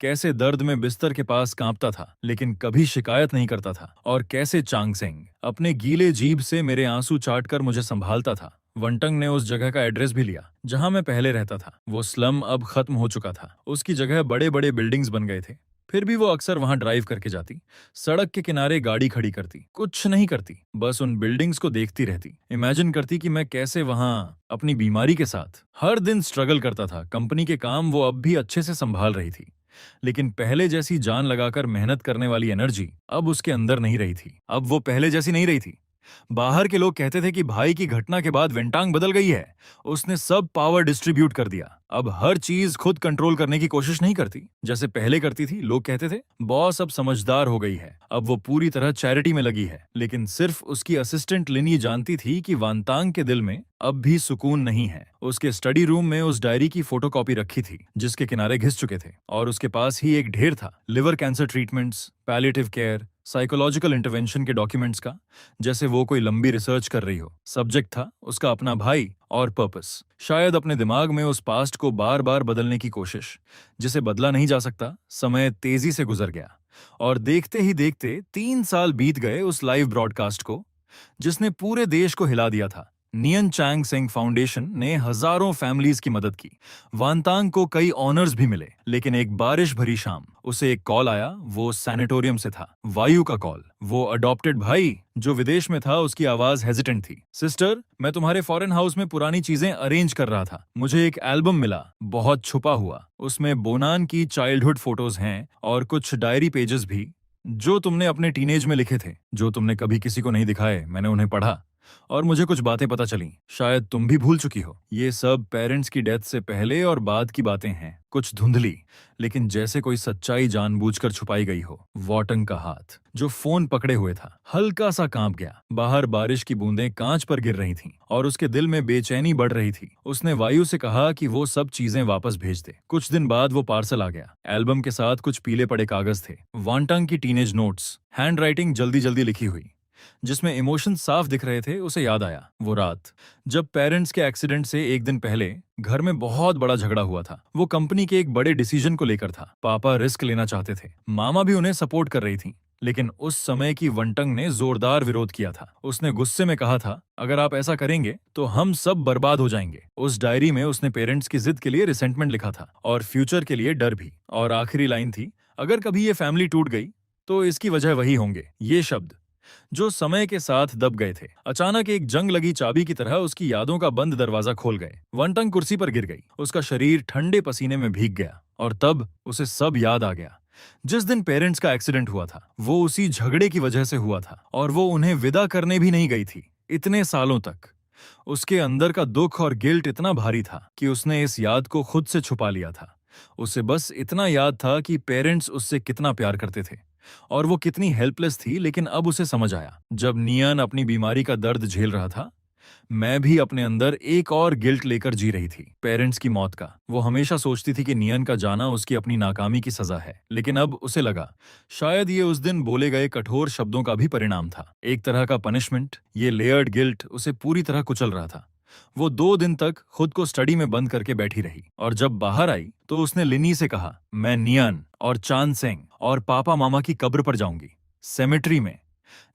कैसे दर्द में बिस्तर के पास कांपता था लेकिन कभी शिकायत नहीं करता था, और कैसे चांगसेंग अपने गीले जीभ से मेरे आंसू चाटकर मुझे संभालता था। वंटंग ने उस जगह का एड्रेस भी लिया जहां मैं पहले रहता था। वो स्लम अब खत्म हो चुका था, उसकी जगह बड़े बड़े बिल्डिंग्स बन गए थे। फिर भी वो अक्सर वहां ड्राइव करके जाती, सड़क के किनारे गाड़ी खड़ी करती, कुछ नहीं करती, बस उन बिल्डिंग्स को देखती रहती। इमेजिन करती कि मैं कैसे वहां अपनी बीमारी के साथ हर दिन स्ट्रगल करता था। कंपनी के काम वो अब भी अच्छे से संभाल रही थी, लेकिन पहले जैसी जान लगाकर मेहनत करने वाली एनर्जी अब उसके अंदर नहीं रही थी। अब वो पहले जैसी नहीं रही थी। बाहर के लोग कहते थे कि भाई की घटना के बाद वेंटांग बदल गई है, उसने सब पावर डिस्ट्रीब्यूट कर दिया, अब हर चीज खुद कंट्रोल करने की कोशिश नहीं करती जैसे पहले करती थी। लोग कहते थे बॉस अब समझदार हो गई है, अब वो पूरी तरह चैरिटी में लगी है। लेकिन सिर्फ उसकी असिस्टेंट लिनी जानती थी कि वांतांग के दिल में अब भी सुकून नहीं है। उसके स्टडी रूम में उस डायरी की फोटोकॉपी रखी थी जिसके किनारे घिस चुके थे, और उसके पास ही एक ढेर था liver cancer treatments, palliative care, psychological intervention के डॉक्यूमेंट्स का, जैसे वो कोई लंबी रिसर्च कर रही हो। सब्जेक्ट था उसका अपना भाई और पर्पस। शायद अपने दिमाग में उस पास्ट को बार बार बदलने की कोशिश, जिसे बदला नहीं जा सकता। समय तेजी से गुजर गया, और देखते ही देखते 3 साल बीत गए उस लाइव ब्रॉडकास्ट को जिसने पूरे देश को हिला दिया था। नियन चांग सेंग फाउंडेशन ने हजारों फैमिलीज की मदद की। वांतांग को कई ऑनर्स भी मिले, लेकिन एक बारिश भरी शाम उसे एक कॉल आया। वो सैनिटोरियम से था, वायु का कॉल। वो अडॉप्टेड भाई जो विदेश में था, उसकी आवाज हेजिटेंट थी। सिस्टर, मैं तुम्हारे फॉरेन हाउस में पुरानी चीजें अरेंज कर रहा था, मुझे एक एल्बम मिला, बहुत छुपा हुआ। उसमें बोनान की चाइल्डहुड फोटोज हैं और कुछ डायरी पेजेस भी जो तुमने अपने टीनेज में लिखे थे, जो तुमने कभी किसी को नहीं दिखाए। मैंने उन्हें पढ़ा और मुझे कुछ बातें पता चली, शायद तुम भी भूल चुकी हो। ये सब पेरेंट्स की डेथ से पहले और बाद की बातें हैं, कुछ धुंधली, लेकिन जैसे कोई सच्चाई जानबूझकर छुपाई गई हो। वॉटंग का हाथ जो फोन पकड़े हुए था हल्का सा कांप गया। बाहर बारिश की बूंदें कांच पर गिर रही थीं और उसके दिल में बेचैनी बढ़ रही थी। उसने वायु से कहा कि वो सब चीजें वापस भेज दे। कुछ दिन बाद वो पार्सल आ गया। एल्बम के साथ कुछ पीले पड़े कागज थे, वांटंग की टीनेज नोट्स, हैंड राइटिंग जल्दी जल्दी लिखी हुई, जिसमें इमोशन साफ दिख रहे थे। उसे याद आया वो रात जब पेरेंट्स के एक्सीडेंट से एक दिन पहले घर में बहुत बड़ा झगड़ा हुआ था। वो कंपनी के एक बड़े डिसीजन को लेकर था। पापा रिस्क लेना चाहते थे, मामा भी उन्हें सपोर्ट कर रही थी, लेकिन उस समय की वंटंग ने जोरदार विरोध किया था। उसने गुस्से में कहा था, अगर आप ऐसा करेंगे तो हम सब बर्बाद हो जाएंगे। उस डायरी में उसने पेरेंट्स की जिद के लिए रिसेंटमेंट लिखा था और फ्यूचर के लिए डर भी। और आखिरी लाइन थी, अगर कभी ये फैमिली टूट गई तो इसकी वजह वही होंगे। ये शब्द जो समय के साथ दब गए थे। अचानक एक जंग लगी चाबी की तरह उसकी यादों का बंद दरवाजा खोल गए। वनटंग कुर्सी पर गिर गई, उसका शरीर ठंडे पसीने में भीग गया और तब उसे सब याद आ गया। जिस दिन पेरेंट्स का एक्सीडेंट हुआ था वो उसी झगड़े की वजह से हुआ था और वो उन्हें विदा करने भी नहीं गई थी इतने सालों तक। उसके अंदर का दुख और गिल्ट इतना भारी था कि उसने इस याद को खुद से छुपा लिया था। उसे बस इतना याद था कि पेरेंट्स उससे कितना प्यार करते थे और वो कितनी हेल्पलेस थी। लेकिन अब उसे समझ आया, जब नियन अपनी बीमारी का दर्द झेल रहा था, मैं भी अपने अंदर एक और गिल्ट लेकर जी रही थी, पेरेंट्स की मौत का। वो हमेशा सोचती थी कि नियन का जाना उसकी अपनी नाकामी की सजा है, लेकिन अब उसे लगा शायद ये उस दिन बोले गए कठोर शब्दों का भी परिणाम था, एक तरह का पनिशमेंट। ये लेयर्ड गिल्ट उसे पूरी तरह कुचल रहा था। वो 2 दिन तक खुद को स्टडी में बंद करके बैठी रही और जब बाहर आई तो उसने लिनी से कहा, मैं नियन और चांद सेंग और पापा मामा की कब्र पर जाऊंगी, सेमेट्री में,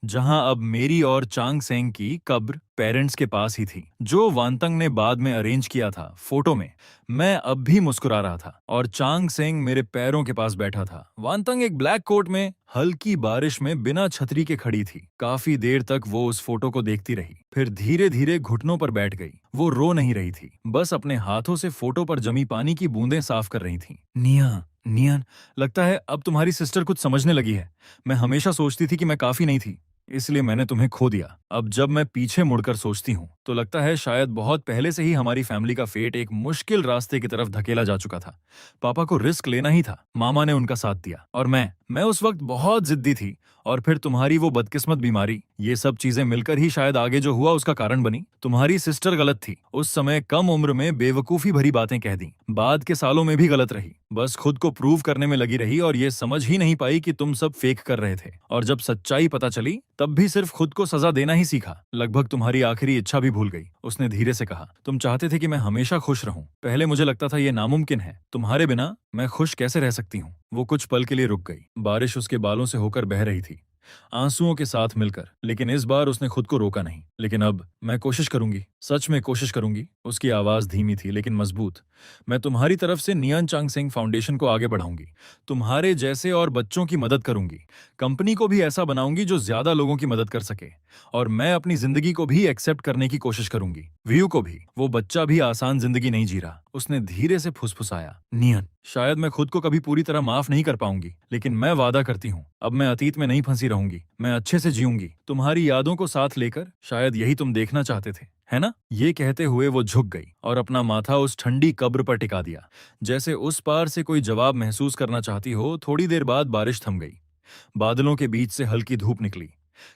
जहां अब मेरी और चांग सेंग की कब्र पेरेंट्स के पास ही थी, जो वांतंग ने बाद में अरेंज किया था। फोटो में मैं अब भी मुस्कुरा रहा था और चांग सेंग मेरे पैरों के पास बैठा था। वांतंग एक ब्लैक कोट में हल्की बारिश में बिना छतरी के खड़ी थी। काफी देर तक वो उस फोटो को देखती रही, फिर धीरे धीरे घुटनों पर बैठ गई। वो रो नहीं रही थी, बस अपने हाथों से फोटो पर जमी पानी की बूंदें साफ कर रही थी। नियन, लगता है अब तुम्हारी सिस्टर कुछ समझने लगी है। मैं हमेशा सोचती थी कि मैं काफी नहीं थी, इसलिए मैंने तुम्हें खो दिया। अब जब मैं पीछे मुड़कर सोचती हूँ तो लगता है शायद बहुत पहले से ही हमारी फैमिली का फेट एक मुश्किल रास्ते की तरफ धकेला जा चुका था। पापा को रिस्क लेना ही था, मामा ने उनका साथ दिया और मैं उस वक्त बहुत जिद्दी थी। और फिर तुम्हारी वो बदकिस्मत बीमारी, ये सब चीजें मिलकर ही शायद आगे जो हुआ उसका कारण बनी। तुम्हारी सिस्टर गलत थी, उस समय कम उम्र में बेवकूफी भरी बातें कह दी, बाद के सालों में भी गलत रही, बस खुद को प्रूव करने में लगी रही और ये समझ ही नहीं पाई कि तुम सब फेक कर रहे थे। और जब सच्चाई पता चली तब भी सिर्फ खुद को सजा देना ही सीखा, लगभग तुम्हारी आखिरी इच्छा भी भूल गई। उसने धीरे से कहा, तुम चाहते थे कि मैं हमेशा खुश रहूं। पहले मुझे लगता था ये नामुमकिन है, तुम्हारे बिना मैं खुश कैसे रह सकती हूँ। वो कुछ पल के लिए रुक गई। बारिश उसके बालों से होकर बह रही थी, आंसुओं के साथ मिलकर, लेकिन इस बार उसने खुद को रोका नहीं। लेकिन अब मैं कोशिश करूंगी, सच में कोशिश करूंगी। उसकी आवाज धीमी थी लेकिन मजबूत। मैं तुम्हारी तरफ से नियन चांग सेंग फाउंडेशन को आगे बढ़ाऊंगी, तुम्हारे जैसे और बच्चों की मदद करूंगी, कंपनी को भी ऐसा बनाऊंगी जो ज्यादा लोगों की मदद कर सके, और मैं अपनी जिंदगी को भी एक्सेप्ट करने की कोशिश करूंगी, व्यू को भी। वो बच्चा भी आसान जिंदगी नहीं जी रहा। उसने धीरे से फुसफुसाया, नियन, शायद मैं खुद को कभी पूरी तरह माफ नहीं कर पाऊंगी, लेकिन मैं वादा करती हूँ अब मैं अतीत में नहीं फंसी रहूंगी, मैं अच्छे से जीऊंगी, तुम्हारी यादों को साथ लेकर। शायद यही तुम देखना चाहते थे, है ना? ये कहते हुए वो झुक गई और अपना माथा उस ठंडी कब्र पर टिका दिया, जैसे उस पार से कोई जवाब महसूस करना चाहती हो। थोड़ी देर बाद बारिश थम गई, बादलों के बीच से हल्की धूप निकली,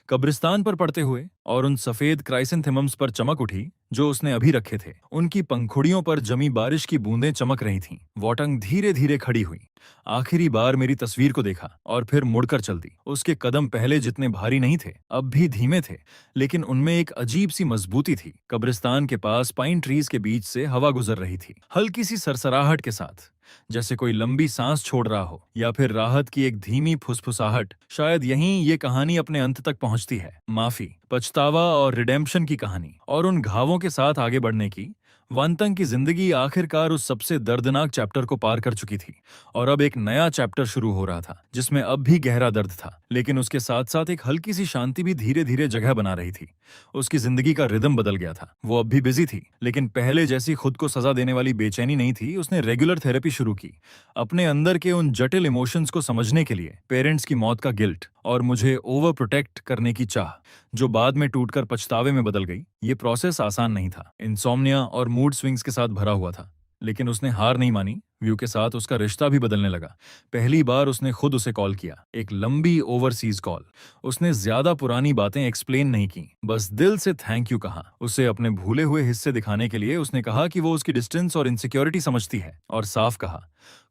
कब्रिस्तान पर पड़ते हुए और उन सफेद क्राइसेंथेमम्स पर चमक उठी जो उसने अभी रखे थे। उनकी पंखुड़ियों पर जमी बारिश की बूंदें चमक रही थीं। वॉटंग धीरे धीरे खड़ी हुई, आखिरी बार मेरी तस्वीर को देखा और फिर मुड़कर चल दी। उसके कदम पहले जितने भारी नहीं थे, अब भी धीमे थे, लेकिन उनमें एक अजीब सी मजबूती थी। कब्रिस्तान के पास पाइन ट्रीज के बीच से हवा गुजर रही थी, हल्की सी सरसराहट के साथ, जैसे कोई लंबी सांस छोड़ रहा हो, या फिर राहत की एक धीमी फुसफुसाहट। शायद यहीं ये कहानी अपने अंत तक पहुंचती है, माफी, पछतावा और रिडेम्पशन की कहानी, और उन घावों के साथ आगे बढ़ने की। वांतंग की जिंदगी आखिरकार उस सबसे दर्दनाक चैप्टर को पार कर चुकी थी और अब एक नया चैप्टर शुरू हो रहा था, जिसमें अब भी गहरा दर्द था, लेकिन उसके साथ साथ एक हल्की सी शांति भी धीरे धीरे जगह बना रही थी। उसकी जिंदगी का रिदम बदल गया था। वो अब भी बिजी थी, लेकिन पहले जैसी खुद को सजा देने वाली बेचैनी नहीं थी। उसने रेगुलर थेरेपी शुरू की, अपने अंदर के उन जटिल इमोशंस को समझने के लिए। पेरेंट्स की मौत का गिल्ट और मुझे ओवर प्रोटेक्ट करने की चाह, जो बाद में टूटकर पछतावे में बदल गई। ये प्रोसेस आसान नहीं था, इंसोम्निया और मूड स्विंग्स के साथ भरा हुआ था, लेकिन उसने हार नहीं मानी। व्यू के साथ उसका रिश्ता भी बदलने लगा। पहली बार उसने खुद उसे कॉल किया, एक लंबी ओवरसीज कॉल। उसने ज्यादा पुरानी बातें एक्सप्लेन नहीं की, बस दिल से थैंक यू कहा। उसे अपने भूले हुए हिस्से दिखाने के लिए उसने कहा कि वो उसकी डिस्टेंस और इनसिक्योरिटी समझती है, और साफ कहा,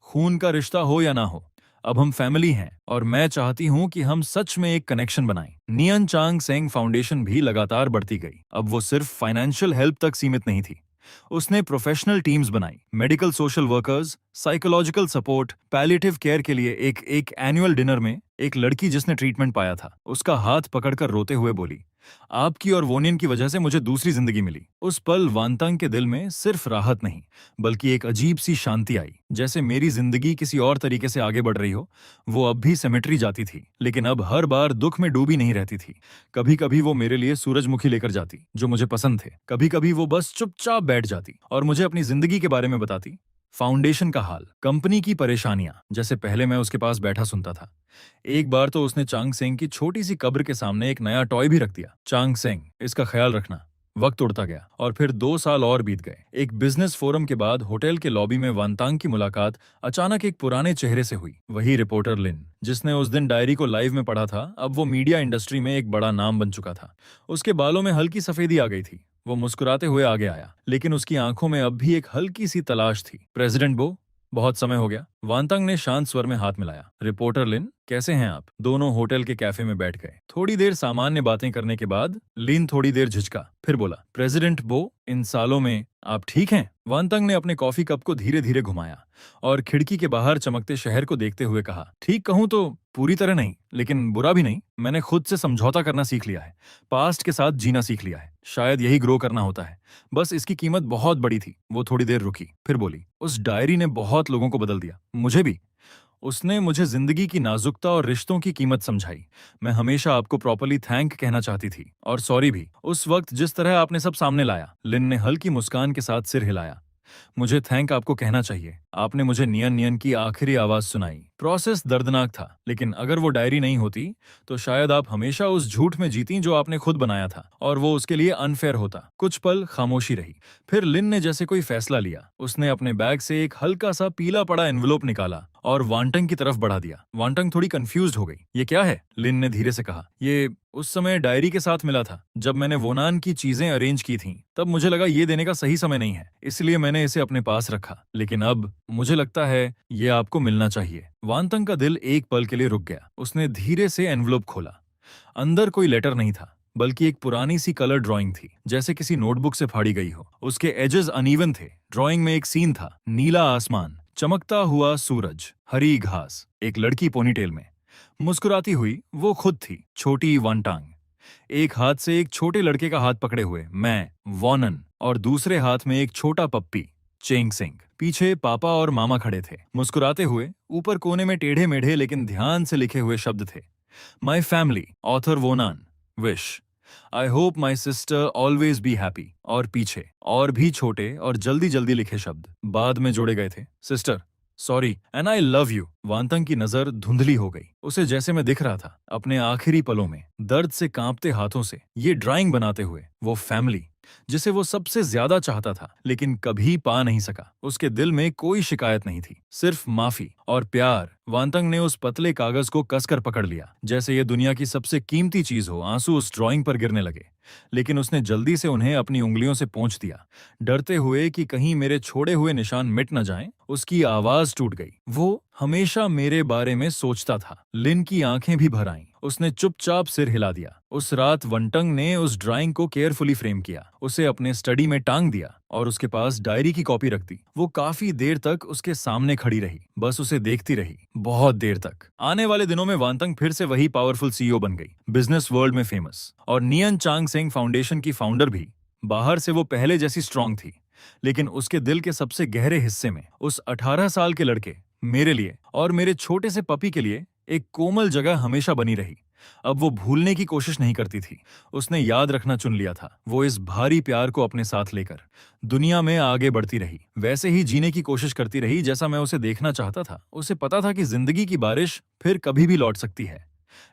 खून का रिश्ता हो या ना हो, अब हम फैमिली हैं और मैं चाहती हूं कि हम सच में एक कनेक्शन बनाएं। नियन चांग सेंग फाउंडेशन भी लगातार बढ़ती गई। अब वो सिर्फ फाइनेंशियल हेल्प तक सीमित नहीं थी। उसने प्रोफेशनल टीम्स बनाई, medical social workers, psychological support, palliative care के लिए। एक एनुअल डिनर में एक लड़की जिसने ट्रीटमेंट पाया था, उसका हाथ पकड़कर रोते हुए बोली, आपकी और वोनियन की वजह से मुझे दूसरी जिंदगी मिली। उस पल वांतंग के दिल में सिर्फ राहत नहीं, बल्कि एक अजीब सी शांति आई, जैसे मेरी जिंदगी किसी और तरीके से आगे बढ़ रही हो। वो अब भी सेमेट्री जाती थी, लेकिन अब हर बार दुख में डूबी नहीं रहती थी। कभी कभी वो मेरे लिए सूरजमुखी लेकर जाती, जो मुझे पसंद थे। कभी कभी वो बस चुपचाप बैठ जाती और मुझे अपनी जिंदगी के बारे में बताती। फाउंडेशन का हाल, कंपनी की परेशानियां, जैसे पहले मैं उसके पास बैठा सुनता था। एक बार तो उसने चांग सेंग की छोटी सी कब्र के सामने एक नया टॉय भी रख दिया। चांग सेंग, इसका ख्याल रखना। वक्त उड़ता गया और फिर 2 साल और बीत गए। एक बिजनेस फोरम के बाद होटल के लॉबी में वांतांग की मुलाकात अचानक एक पुराने चेहरे से हुई। वही रिपोर्टर लिन, जिसने उस दिन डायरी को लाइव में पढ़ा था, अब वो मीडिया इंडस्ट्री में एक बड़ा नाम बन चुका था। उसके बालों में हल्की सफेदी आ गई थी। वो मुस्कुराते हुए आगे आया, लेकिन उसकी आंखों में अब भी एक हल्की सी तलाश थी। प्रेसिडेंट बो, बहुत समय हो गया। वांतंग ने शांत स्वर में हाथ मिलाया। रिपोर्टर लिन, कैसे हैं आप? दोनों होटल के कैफे में बैठ गए। थोड़ी देर सामान्य बातें करने के बाद लिन थोड़ी देर झिझका, फिर बोला, प्रेसिडेंट बो, इन सालों में आप ठीक हैं? वांतंग ने अपने कॉफी कप को धीरे धीरे घुमाया और खिड़की के बाहर चमकते शहर को देखते हुए कहा, ठीक कहूं तो पूरी तरह नहीं, लेकिन बुरा भी नहीं। मैंने खुद से समझौता करना सीख लिया है, पास्ट के साथ जीना सीख लिया है। शायद यही ग्रो करना होता है। बस इसकी कीमत बहुत बड़ी थी। वो थोड़ी देर रुकी, फिर बोली, उस डायरी ने बहुत लोगों को बदल दिया, मुझे भी। उसने मुझे जिंदगी की नाजुकता और रिश्तों की कीमत समझाई। मैं हमेशा आपको प्रॉपरली थैंक कहना चाहती थी, और सॉरी भी, उस वक्त जिस तरह आपने सब सामने लाया। लिन ने हल्की मुस्कान के साथ सिर हिलाया। मुझे थैंक आपको कहना चाहिए। आपने मुझे नियन नियन की आखिरी आवाज सुनाई। प्रोसेस दर्दनाक था, लेकिन अगर वो डायरी नहीं होती तो शायद आप हमेशा उस झूठ में जीती जो आपने खुद बनाया था, और वो उसके लिए अनफेयर होता। कुछ पल खामोशी रही, फिर लिन ने जैसे कोई फैसला लिया। उसने अपने बैग से एक हल्का सा पीला पड़ा एनवेलोप निकाला और वांटंग की तरफ बढ़ा दिया। वांटंग थोड़ी कंफ्यूज्ड हो गई। ये क्या है? लिन ने धीरे से कहा। ये उस समय डायरी के साथ मिला था। जब मैंने वोनान की चीजें अरेंज की थीं, तब मुझे लगा ये देने का सही समय नहीं है, इसलिए मैंने इसे अपने पास रखा। लेकिन अब मुझे लगता है ये आपको मिलना चाहिए। वांतंग का दिल एक पल के लिए रुक गया। उसने धीरे से एनवेलोप खोला। अंदर कोई लेटर नहीं था, बल्कि एक पुरानी सी कलर ड्राइंग थी, जैसे किसी नोटबुक से फाड़ी गई हो। उसके एजेस अनइवन थे। ड्राइंग में एक सीन था, नीला आसमान, चमकता हुआ सूरज, हरी घास, एक लड़की पोनीटेल में मुस्कुराती हुई। वो खुद थी, छोटी वांटांग। एक हाथ से एक छोटे लड़के का हाथ पकड़े हुए मैं, वॉनन, और दूसरे हाथ में एक छोटा पप्पी, चेंग सिंह। पीछे पापा और मामा खड़े थे, मुस्कुराते हुए। ऊपर कोने में टेढ़े मेढ़े लेकिन ध्यान से लिखे हुए शब्द थे, my family, author Wonan, wish, I hope my sister always be happy. और पीछे और भी छोटे और जल्दी जल्दी लिखे शब्द बाद में जोड़े गए थे, sister, sorry and I love you. Wantang की नजर धुंधली हो गई। उसे जैसे मैं दिख रहा था अपने आखिरी पलों में, दर्द से कांपते हाथों से ये ड्राइंग बनाते हुए। वो फैमिली जिसे वो सबसे ज्यादा चाहता था, लेकिन कभी पा नहीं सका। उसके दिल में कोई शिकायत नहीं थी, सिर्फ माफी और प्यार। वांतंग ने उस पतले कागज को कसकर पकड़ लिया, जैसे ये दुनिया की सबसे कीमती चीज हो। आंसू उस ड्राइंग पर गिरने लगे, लेकिन उसने जल्दी से उन्हें अपनी उंगलियों से पोंछ दिया, डरते हुए कि कहीं मेरे छोड़े हुए निशान मिट न जाएं। उसकी आवाज टूट गई। वो हमेशा मेरे बारे में सोचता था। लिन की आंखें भी भर आईं। उसने चुपचाप सिर हिला दिया। उस रात वंटंग ने उस ड्राइंग को केयरफुली फ्रेम किया, उसे अपने स्टडी में टांग दिया और उसके पास डायरी की कॉपी रख दी। वो काफी देर तक उसके सामने खड़ी रही, बस उसे देखती रही, बहुत देर तक। आने वाले दिनों में वांतंग फिर से वही पावरफुल सीईओ बन गई, बिजनेस वर्ल्ड में फेमस, और नियन चांग सेंग फाउंडेशन की फाउंडर भी। बाहर से वो पहले जैसी स्ट्रांग थी, लेकिन उसके दिल के सबसे गहरे हिस्से में उस 18 साल के लड़के, मेरे लिए और मेरे छोटे से पपी के लिए एक कोमल जगह हमेशा बनी रही। अब वो भूलने की कोशिश नहीं करती थी, उसने याद रखना चुन लिया था। वो इस भारी प्यार को अपने साथ लेकर दुनिया में आगे बढ़ती रही, वैसे ही जीने की कोशिश करती रही जैसा मैं उसे देखना चाहता था। उसे पता था कि जिंदगी की बारिश फिर कभी भी लौट सकती है,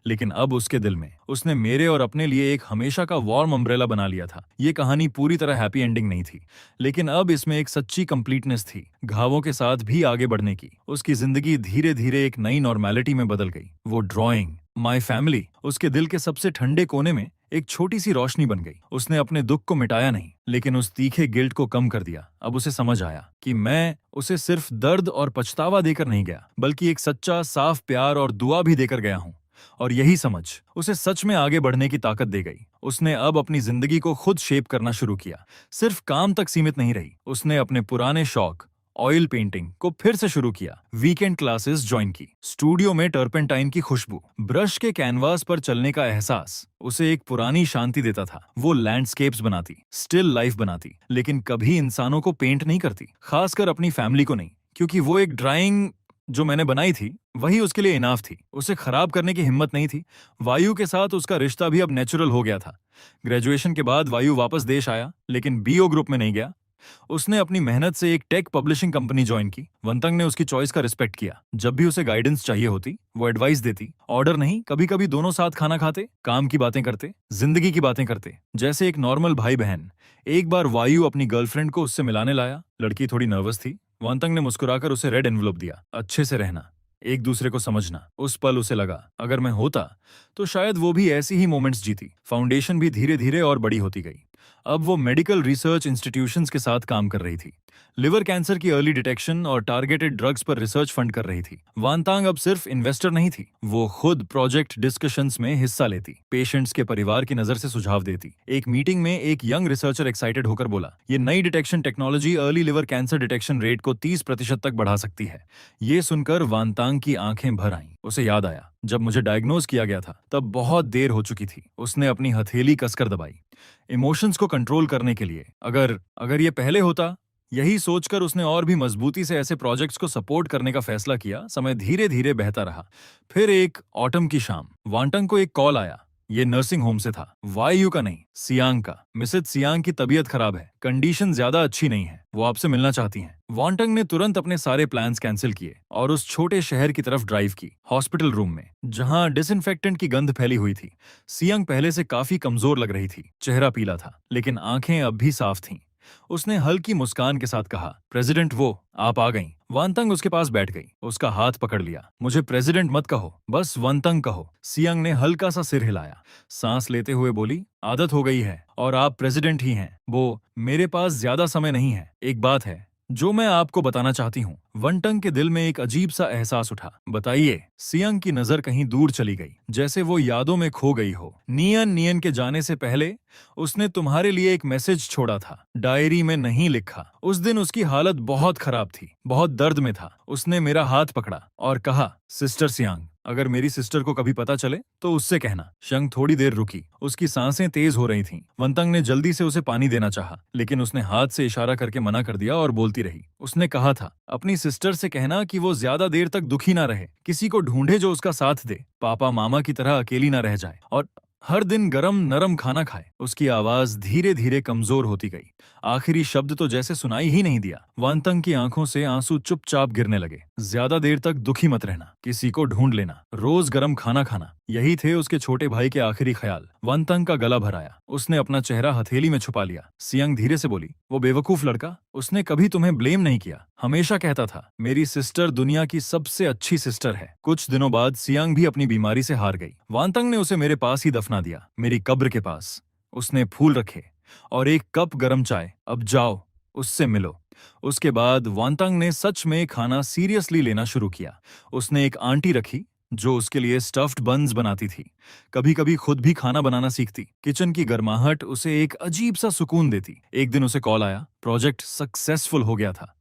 लेकिन अब उसके दिल में उसने मेरे और अपने लिए एक हमेशा का वार्म अम्ब्रेला बना लिया था। ये कहानी पूरी तरह हैप्पी एंडिंग नहीं थी, लेकिन अब इसमें एक सच्ची कंप्लीटनेस थी, घावों के साथ भी आगे बढ़ने की। उसकी जिंदगी धीरे धीरे एक नई नॉर्मेलिटी में बदल गई। वो ड्राइंग, माई फैमिली, उसके दिल के सबसे ठंडे कोने में एक छोटी सी रोशनी बन गई। उसने अपने दुख को मिटाया नहीं, लेकिन उस तीखे गिल्ट को कम कर दिया। अब उसे समझ आया कि मैं उसे सिर्फ दर्द और पछतावा देकर नहीं गया, बल्कि एक सच्चा साफ प्यार और दुआ भी देकर गया हूं। और यही समझ उसे सच में आगे बढ़ने की ताकत दे गई। उसने अब अपनी जिंदगी को खुद शेप करना शुरू किया, सिर्फ काम तक सीमित नहीं रही। उसने अपने पुराने शौक ऑयल पेंटिंग को फिर से शुरू किया, वीकेंड क्लासेस ज्वाइन की, स्टूडियो में टर्पेंटाइन की खुशबू, ब्रश के कैनवास पर चलने का एहसास उसे एक पुरानी शांति देता था। वो लैंडस्केप्स बनाती, स्टिल लाइफ बनाती, लेकिन कभी इंसानों को पेंट नहीं करती, खासकर अपनी फैमिली को नहीं, क्योंकि वो एक ड्राइंग जो मैंने बनाई थी वही उसके लिए इनाफ थी। उसे खराब करने की हिम्मत नहीं थी। वायु के साथ उसका रिश्ता भी अब नेचुरल हो गया था। ग्रेजुएशन के बाद वायु वापस देश आया, लेकिन बीओ ग्रुप में नहीं गया। उसने अपनी मेहनत से एक टेक पब्लिशिंग कंपनी ज्वाइन की। वंतंग ने उसकी चॉइस का रिस्पेक्ट किया। जब भी उसे गाइडेंस चाहिए होती वो एडवाइस देती, ऑर्डर नहीं। कभी कभी दोनों साथ खाना खाते, काम की बातें करते, जिंदगी की बातें करते, जैसे एक नॉर्मल भाई बहन। एक बार वायु अपनी गर्लफ्रेंड को उससे मिलाने लाया। लड़की थोड़ी नर्वस थी। वांतंग ने मुस्कुराकर उसे रेड एनवलप दिया। अच्छे से रहना, एक दूसरे को समझना। उस पल उसे लगा, अगर मैं होता तो शायद वो भी ऐसी ही मोमेंट्स जीती। फाउंडेशन भी धीरे धीरे और बड़ी होती गई। अब वो मेडिकल रिसर्च इंस्टीट्यूशंस के साथ काम कर रही थी। लिवर कैंसर की अर्ली डिटेक्शन और टारगेटेड ड्रग्स पर रिसर्च फंड कर रही थी। वांतांग अब सिर्फ इन्वेस्टर नहीं थी, वो खुद प्रोजेक्ट डिस्कशंस में हिस्सा लेती, पेशेंट्स के परिवार की नजर से सुझाव देती। एक मीटिंग में एक यंग रिसर्चर एक्साइटेड होकर बोला, ये नई detection technology early liver cancer detection rate को 30% तक बढ़ा सकती है। ये सुनकर वांतांग की आंखें भर आईं। उसे याद आया, जब मुझे डायग्नोज किया गया था तब बहुत देर हो चुकी थी। उसने अपनी हथेली कसकर दबाई, इमोशंस को कंट्रोल करने के लिए। अगर ये पहले होता, यही सोचकर उसने और भी मजबूती से ऐसे प्रोजेक्ट्स को सपोर्ट करने का फैसला किया। समय धीरे धीरे बहता रहा। फिर एक ऑटम की शाम वांटंग को एक कॉल आया। ये नर्सिंग होम से था, वायु का नहीं, सियांग का। मिसेज सियांग की तबीयत खराब है, कंडीशन ज्यादा अच्छी नहीं है, वो आपसे मिलना चाहती हैं। वांटंग ने तुरंत अपने सारे प्लान्स कैंसिल किए और उस छोटे शहर की तरफ ड्राइव की, हॉस्पिटल रूम में जहां डिसइंफेक्टेंट की गंध फैली हुई थी। सियांग पहले से काफी कमजोर लग रही थी, चेहरा पीला था, लेकिन आंखें अब भी साफ थीं। उसने हल्की मुस्कान के साथ कहा, प्रेसिडेंट वो आप आ गईं। वांतंग उसके पास बैठ गई, उसका हाथ पकड़ लिया। मुझे प्रेसिडेंट मत कहो, बस वांतंग कहो। सियांग ने हल्का सा सिर हिलाया, सांस लेते हुए बोली, आदत हो गई है और आप प्रेसिडेंट ही हैं। वो, मेरे पास ज्यादा समय नहीं है, एक बात है जो मैं आपको बताना चाहती हूँ। वंटंग के दिल में एक अजीब सा एहसास उठा। बताइए। सियांग की नजर कहीं दूर चली गई, जैसे वो यादों में खो गई हो। नियन के जाने से पहले उसने तुम्हारे लिए एक मैसेज छोड़ा था, डायरी में नहीं लिखा। उस दिन उसकी हालत बहुत खराब थी, बहुत दर्द में था। उसने मेरा हाथ पकड़ा और कहा, सिस्टर सियांग, अगर मेरी सिस्टर को कभी पता चले तो उससे कहना। शंग थोड़ी देर रुकी, उसकी सांसें तेज हो रही थीं। वंतंग ने जल्दी से उसे पानी देना चाहा, लेकिन उसने हाथ से इशारा करके मना कर दिया और बोलती रही। उसने कहा था, अपनी सिस्टर से कहना कि वो ज्यादा देर तक दुखी ना रहे, किसी को ढूंढे जो उसका साथ दे, पापा मामा की तरह अकेली ना रह जाए, और हर दिन गरम नरम खाना खाए। उसकी आवाज धीरे धीरे कमजोर होती गई। आखिरी शब्द तो जैसे सुनाई ही नहीं दिया। वांतंग की आंखों से आंसू चुपचाप गिरने लगे। ज्यादा देर तक दुखी मत रहना, किसी को ढूंढ लेना, रोज गरम खाना खाना, यही थे उसके छोटे भाई के आखिरी ख्याल। वांतंग का गला भर आया, उसने अपना चेहरा हथेली में छुपा लिया। सियांग धीरे से बोली, वो बेवकूफ लड़का, उसने कभी तुम्हें ब्लेम नहीं किया, हमेशा कहता था मेरी सिस्टर दुनिया की सबसे अच्छी सिस्टर है। कुछ दिनों बाद सियांग भी अपनी बीमारी से हार गई। वांतंग ने उसे मेरे पास ही दफना दिया, मेरी कब्र के पास। उसने फूल रखे और एक कप गरम चाय। अब जाओ, उससे मिलो। उसके बाद वांतंग ने सच में खाना सीरियसली लेना शुरू किया। उसने एक आंटी रखी जो उसके लिए स्टफ्ड बन्स बनाती थी। कभी कभी खुद भी खाना बनाना सीखती। किचन की गर्माहट उसे एक अजीब सा सुकून देती। एक दिन उसे कॉल आया, प्रोजेक्ट सक्सेसफुल हो गया था।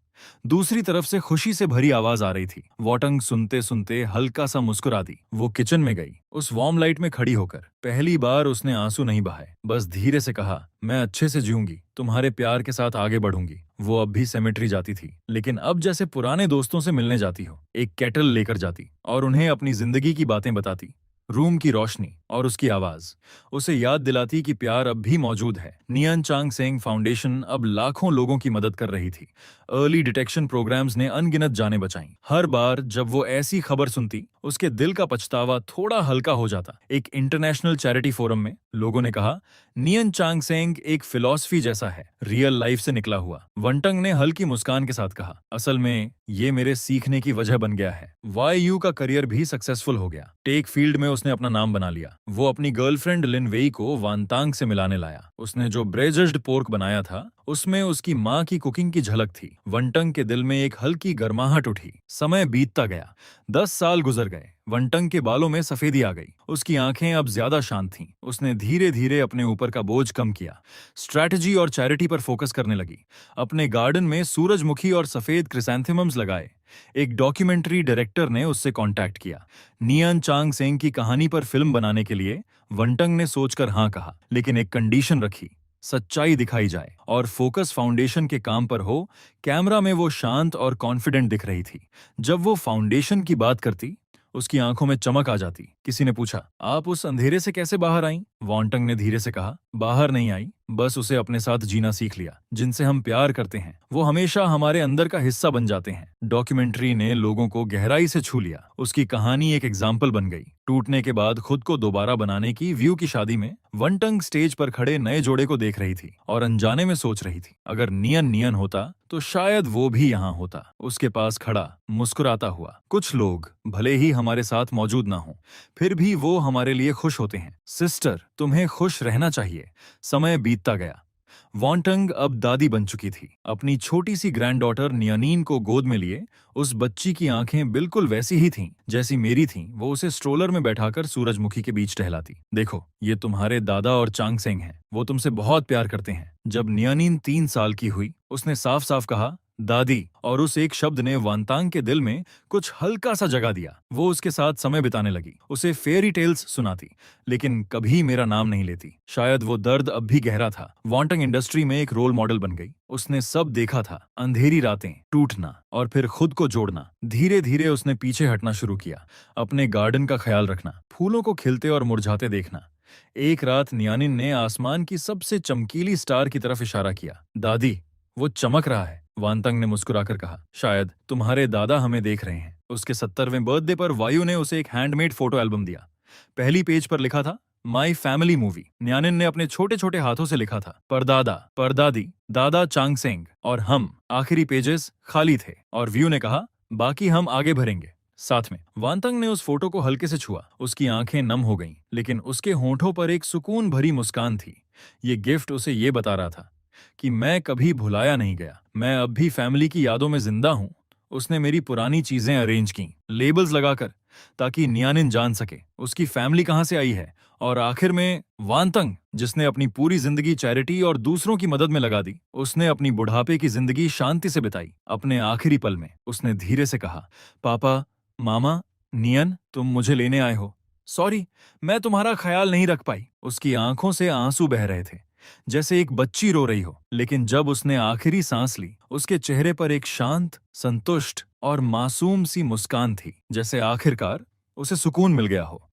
दूसरी तरफ से खुशी से भरी आवाज आ रही थी। वाटंग सुनते सुनते हल्का सा मुस्कुरा दी। वो किचन में गई, उस वार्म लाइट में खड़ी होकर पहली बार उसने आंसू नहीं बहाए, बस धीरे से कहा, मैं अच्छे से जीऊंगी, तुम्हारे प्यार के साथ आगे बढ़ूंगी। वो अब भी सेमेट्री जाती थी, लेकिन अब जैसे पुराने दोस्तों से मिलने जाती हो। एक केटल लेकर जाती और उन्हें अपनी जिंदगी की बातें बताती। रूम की रोशनी और उसकी आवाज उसे याद दिलाती कि प्यार अब भी मौजूद है। नियन चांग सेंग फाउंडेशन अब लाखों लोगों की मदद कर रही थी। अर्ली डिटेक्शन प्रोग्राम्स ने अनगिनत जानें बचाईं। हर बार जब वो ऐसी खबर सुनती, उसके दिल का पछतावा थोड़ा हल्का हो जाता। एक इंटरनेशनल चैरिटी फोरम में लोगों ने कहा, नियन चांग सेंग एक फिलॉसफी जैसा है, रियल लाइफ से निकला हुआ। वंटंग ने हल्की मुस्कान के साथ कहा, असल में ये मेरे सीखने की वजह बन गया है। वाई यू का करियर भी सक्सेसफुल हो गया। टेक फील्ड में उसने अपना नाम बना लिया। वो अपनी गर्लफ्रेंड लिन वेई को वांतांग से मिलाने लाया। उसने जो ब्रेजस्ड पोर्क बनाया था उसमें उसकी माँ की कुकिंग की झलक थी। वनटंग के दिल में एक हल्की गर्माहट उठी। समय बीतता गया। 10 साल गुजर गए। वनटंग के बालों में सफेदी आ गई। उसकी आंखें अब ज्यादा शांत थीं। उसने धीरे धीरे अपने ऊपर का बोझ कम किया। स्ट्रैटेजी और चैरिटी पर फोकस करने लगी। अपने गार्डन में सूरजमुखी और सफेद क्रिसैंथेमम्स लगाए। एक डॉक्यूमेंट्री डायरेक्टर ने उससे कांटेक्ट किया। नियन चांग सेंग की कहानी पर फिल्म बनाने के लिए वनटंग ने सोचकर हाँ कहा, लेकिन एक कंडीशन रखी। सच्चाई दिखाई जाए और फोकस फाउंडेशन के काम पर हो। कैमरा में वो शांत और कॉन्फिडेंट दिख रही थी। जब वो फाउंडेशन की बात करती उसकी आंखों में चमक आ जाती। किसी ने पूछा, आप उस अंधेरे से कैसे बाहर आईं? वॉन्टंग ने धीरे से कहा, बाहर नहीं आई, बस उसे अपने साथ जीना सीख लिया। जिनसे हम प्यार करते हैं वो हमेशा हमारे अंदर का हिस्सा बन जाते हैं। डॉक्यूमेंट्री ने लोगों को गहराई से छू लिया। उसकी कहानी एक एग्जाम्पल बन गई। टूटने के बाद खुद को दोबारा बनाने की व्यू की शादी में वनटंग स्टेज पर खड़े नए जोड़े को देख रही थी और अनजाने में सोच रही थी, अगर नियन नियन होता तो शायद वो भी यहाँ होता, उसके पास खड़ा, मुस्कुराता हुआ। कुछ लोग भले ही हमारे साथ मौजूद ना हो, फिर भी वो हमारे लिए खुश होते हैं। सिस्टर, तुम्हें खुश रहना चाहिए। समय बीतता गया। वॉन्टंग अब दादी बन चुकी थी। अपनी छोटी सी ग्रैंडडॉटर नियनीन को गोद में लिए उस बच्ची की आंखें बिल्कुल वैसी ही थीं जैसी मेरी थीं। वो उसे स्ट्रोलर में बैठाकर सूरजमुखी के बीच टहलाती। देखो, ये तुम्हारे दादा और चांगसेंग हैं। वो तुमसे बहुत प्यार करते हैं। जब नियनीन 3 साल की हुई उसने साफ साफ कहा, दादी, और उस एक शब्द ने वांतांग के दिल में कुछ हल्का सा जगा दिया। वो उसके साथ समय बिताने लगी, उसे फेयरी टेल्स सुनाती, लेकिन कभी मेरा नाम नहीं लेती। शायद वो दर्द अब भी गहरा था। वांटंग इंडस्ट्री में एक रोल मॉडल बन गई। उसने सब देखा था, अंधेरी रातें, टूटना और फिर खुद को जोड़ना। धीरे धीरे उसने पीछे हटना शुरू किया। अपने गार्डन का ख्याल रखना, फूलों को खिलते और मुरझाते देखना। एक रात नियानिन ने आसमान की सबसे चमकीली स्टार की तरफ इशारा किया। दादी, वो चमक रहा है। वांतंग ने मुस्कुराकर कहा, शायद तुम्हारे दादा हमें देख रहे हैं। उसके 70वें बर्थडे पर वायु ने उसे एक हैंडमेड फोटो एल्बम दिया। पहली पेज पर लिखा था, माई फैमिली मूवी। न्यानिन ने अपने छोटे छोटे हाथों से लिखा था, परदादा, परदादी, दादा चांगसेंग और हम। आखिरी पेजेस खाली थे और व्यू ने कहा, बाकी हम आगे भरेंगे साथ में। वांतंग ने उस फोटो को हल्के से छुआ। उसकी आंखें नम हो गईं, लेकिन उसके होंठों पर एक सुकून भरी मुस्कान थी। ये गिफ्ट उसे ये बता रहा था कि मैं कभी भुलाया नहीं गया। मैं अब भी फैमिली की यादों में जिंदा हूं। उसने मेरी पुरानी चीजें अरेंज की, लेबल्स लगाकर, ताकि नियानिन जान सके उसकी फैमिली कहां से आई है। और आखिर में वांतंग, जिसने अपनी पूरी जिंदगी चैरिटी और दूसरों की मदद में लगा दी, उसने अपनी बुढ़ापे की जिंदगी शांति से बिताई। अपने आखिरी पल में उसने धीरे से कहा, पापा, मामा, नियन, तुम मुझे लेने आए हो। सॉरी, मैं तुम्हारा ख्याल नहीं रख पाई। उसकी आंखों से आंसू बह रहे थे, जैसे एक बच्ची रो रही हो। लेकिन जब उसने आखिरी सांस ली, उसके चेहरे पर एक शांत, संतुष्ट और मासूम सी मुस्कान थी, जैसे आखिरकार उसे सुकून मिल गया हो।